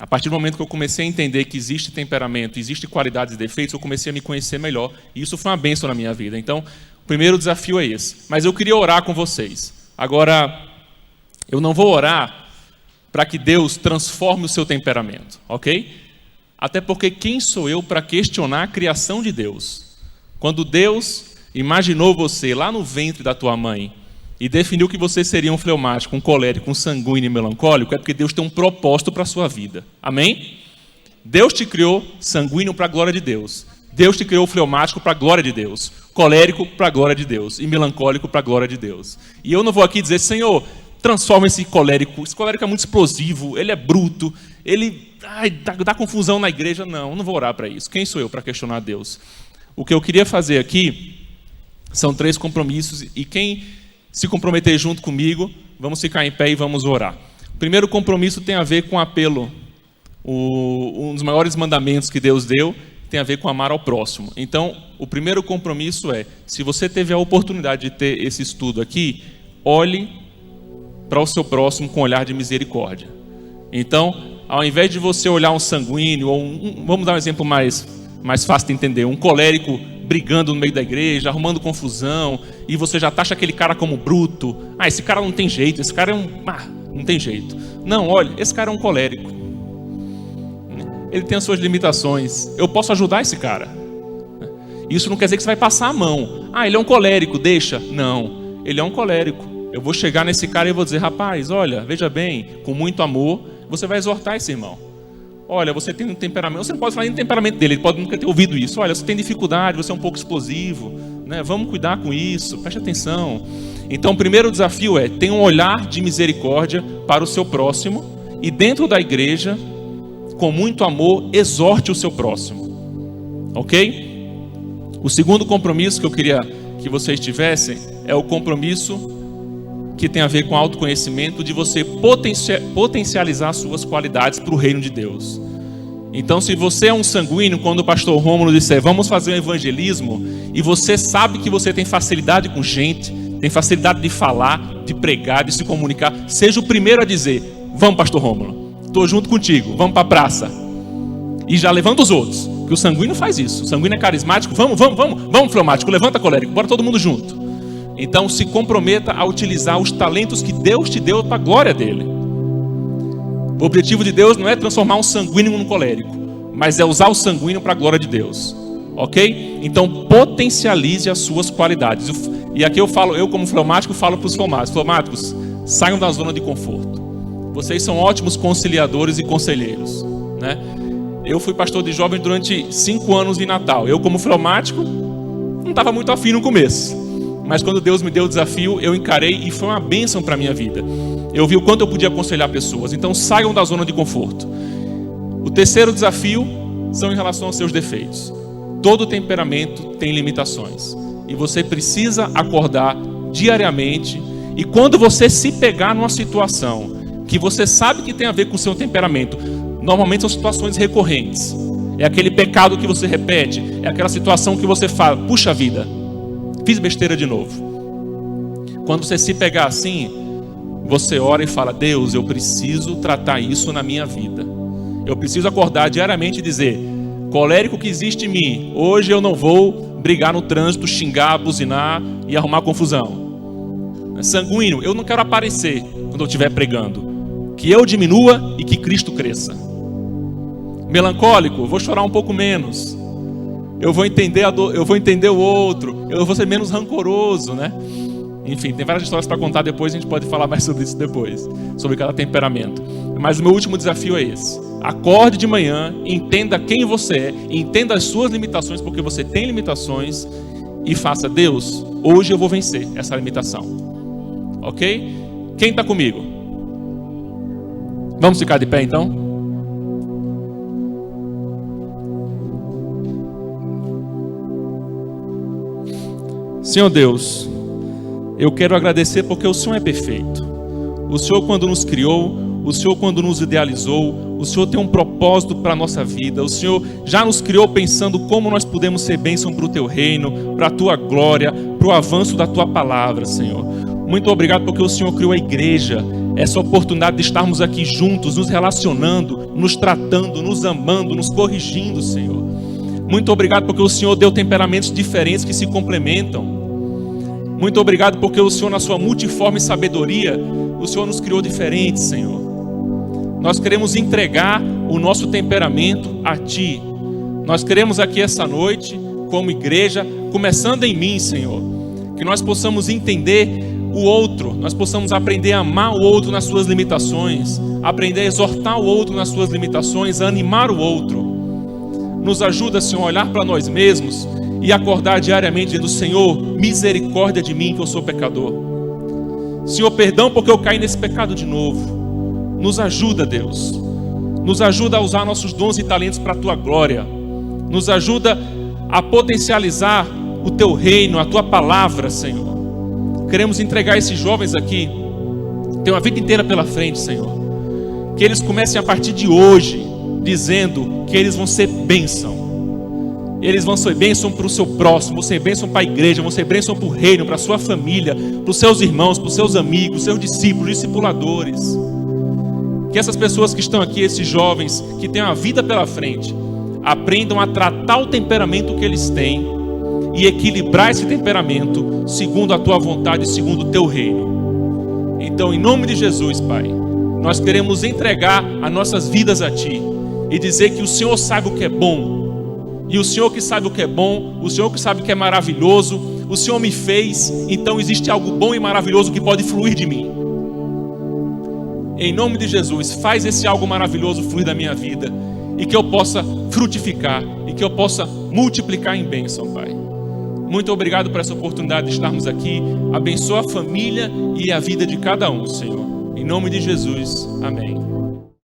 C: A partir do momento que eu comecei a entender que existe temperamento, existe qualidades e defeitos, eu comecei a me conhecer melhor. E isso foi uma bênção na minha vida. Então, o primeiro desafio é esse. Mas eu queria orar com vocês. Agora, eu não vou orar para que Deus transforme o seu temperamento, ok? Até porque quem sou eu para questionar a criação de Deus? Quando Deus imaginou você lá no ventre da tua mãe e definiu que você seria um fleumático, um colérico, um sanguíneo e melancólico, é porque Deus tem um propósito para a sua vida. Amém? Deus te criou sanguíneo para a glória de Deus. Deus te criou fleumático para a glória de Deus. Colérico para a glória de Deus. E melancólico para a glória de Deus. E eu não vou aqui dizer, Senhor, transforma esse colérico. Esse colérico é muito explosivo, ele é bruto, ele dá confusão na igreja. Não, eu não vou orar para isso. Quem sou eu para questionar Deus? O que eu queria fazer aqui são 3 compromissos. E quem se comprometer junto comigo, vamos ficar em pé e vamos orar. O primeiro compromisso tem a ver com apelo. Um dos maiores mandamentos que Deus deu tem a ver com amar ao próximo. Então, o primeiro compromisso é, se você teve a oportunidade de ter esse estudo aqui, olhe para o seu próximo com um olhar de misericórdia. Então, ao invés de você olhar um sanguíneo, ou vamos dar um exemplo mais fácil de entender, um colérico brigando no meio da igreja, arrumando confusão, e você já taxa aquele cara como bruto. Esse cara não tem jeito, esse cara não tem jeito. Não, olha, esse cara é um colérico. Ele tem as suas limitações. Eu posso ajudar esse cara. Isso não quer dizer que você vai passar a mão. Ele é um colérico, deixa. Não, ele é um colérico. Eu vou chegar nesse cara e vou dizer, rapaz, olha, veja bem, com muito amor, você vai exortar esse irmão. Olha, você tem um temperamento, você não pode falar nem do temperamento dele, ele pode nunca ter ouvido isso. Olha, você tem dificuldade, você é um pouco explosivo, né? Vamos cuidar com isso, preste atenção. Então, o primeiro desafio é, tenha um olhar de misericórdia para o seu próximo e dentro da igreja, com muito amor, exorte o seu próximo. Ok? O segundo compromisso que eu queria que vocês tivessem é o compromisso que tem a ver com autoconhecimento, de você potencializar suas qualidades para o reino de Deus. Então, se você é um sanguíneo, quando o pastor Rômulo disser, vamos fazer um evangelismo, e você sabe que você tem facilidade com gente, tem facilidade de falar, de pregar, de se comunicar, seja o primeiro a dizer, vamos, pastor Rômulo, estou junto contigo, vamos para a praça. E já levanta os outros, porque o sanguíneo faz isso. O sanguíneo é carismático, vamos, fleumático, levanta colérico, bora todo mundo junto. Então se comprometa a utilizar os talentos que Deus te deu para a glória dele. O objetivo de Deus não é transformar um sanguíneo num colérico, mas é usar o sanguíneo para a glória de Deus. Ok? Então potencialize as suas qualidades. E aqui eu como fleumático falo para os fleumáticos. Fleumáticos, saiam da zona de conforto. Vocês são ótimos conciliadores e conselheiros, né? Eu fui pastor de jovens durante 5 anos em Natal. Eu como fleumático não estava muito afim no começo. Mas quando Deus me deu o desafio, eu encarei e foi uma bênção para a minha vida. Eu vi o quanto eu podia aconselhar pessoas. Então saiam da zona de conforto. O terceiro desafio são em relação aos seus defeitos. Todo temperamento tem limitações. E você precisa acordar diariamente. E quando você se pegar numa situação que você sabe que tem a ver com o seu temperamento, normalmente são situações recorrentes. É aquele pecado que você repete. É aquela situação que você fala, puxa vida, fiz besteira de novo. Quando você se pegar assim, você ora e fala, Deus, eu preciso tratar isso na minha vida. Eu preciso acordar diariamente e dizer, colérico que existe em mim, hoje eu não vou brigar no trânsito, xingar, buzinar e arrumar confusão. Sanguíneo, eu não quero aparecer quando eu estiver pregando. Que eu diminua e que Cristo cresça. Melancólico, eu vou chorar um pouco menos. Eu vou entender a dor, eu vou entender o outro, eu vou ser menos rancoroso, né? Enfim, tem várias histórias para contar depois, a gente pode falar mais sobre isso depois, sobre cada temperamento. Mas o meu último desafio é esse. Acorde de manhã, entenda quem você é, entenda as suas limitações, porque você tem limitações, e faça, Deus, hoje eu vou vencer essa limitação. Ok? Quem está comigo? Vamos ficar de pé então? Senhor Deus, eu quero agradecer porque o Senhor é perfeito. O Senhor quando nos criou, o Senhor quando nos idealizou, o Senhor tem um propósito para a nossa vida. O Senhor já nos criou pensando como nós podemos ser bênção para o Teu reino, para a Tua glória, para o avanço da Tua palavra, Senhor. Muito obrigado porque o Senhor criou a igreja, essa oportunidade de estarmos aqui juntos, nos relacionando, nos tratando, nos amando, nos corrigindo, Senhor. Muito obrigado porque o Senhor deu temperamentos diferentes que se complementam. Muito obrigado porque o Senhor, na sua multiforme sabedoria, o Senhor nos criou diferentes, Senhor. Nós queremos entregar o nosso temperamento a Ti. Nós queremos aqui essa noite, como igreja, começando em mim, Senhor, que nós possamos entender o outro, nós possamos aprender a amar o outro nas suas limitações, aprender a exortar o outro nas suas limitações, a animar o outro. Nos ajuda, Senhor, a olhar para nós mesmos e acordar diariamente dizendo: Senhor, misericórdia de mim que eu sou pecador. Senhor, perdão porque eu caí nesse pecado de novo. Nos ajuda, Deus. Nos ajuda a usar nossos dons e talentos para a Tua glória. Nos ajuda a potencializar o Teu reino, a Tua palavra, Senhor. Queremos entregar esses jovens aqui, tem uma vida inteira pela frente, Senhor. Que eles comecem a partir de hoje, dizendo que eles vão ser bênção. Eles vão ser bênção para o seu próximo, vão ser bênção para a igreja, vão ser bênção para o reino, para a sua família, para os seus irmãos, para os seus amigos, seus discípulos, discipuladores. Que essas pessoas que estão aqui, esses jovens que têm uma vida pela frente, aprendam a tratar o temperamento que eles têm e equilibrar esse temperamento segundo a Tua vontade, segundo o Teu reino. Então, em nome de Jesus, Pai, nós queremos entregar as nossas vidas a Ti e dizer que o Senhor sabe o que é bom. E o Senhor que sabe o que é bom, o Senhor que sabe o que é maravilhoso, o Senhor me fez, então existe algo bom e maravilhoso que pode fluir de mim. Em nome de Jesus, faz esse algo maravilhoso fluir da minha vida e que eu possa frutificar e que eu possa multiplicar em bênção, Pai. Muito obrigado por essa oportunidade de estarmos aqui. Abençoa a família e a vida de cada um, Senhor. Em nome de Jesus, amém.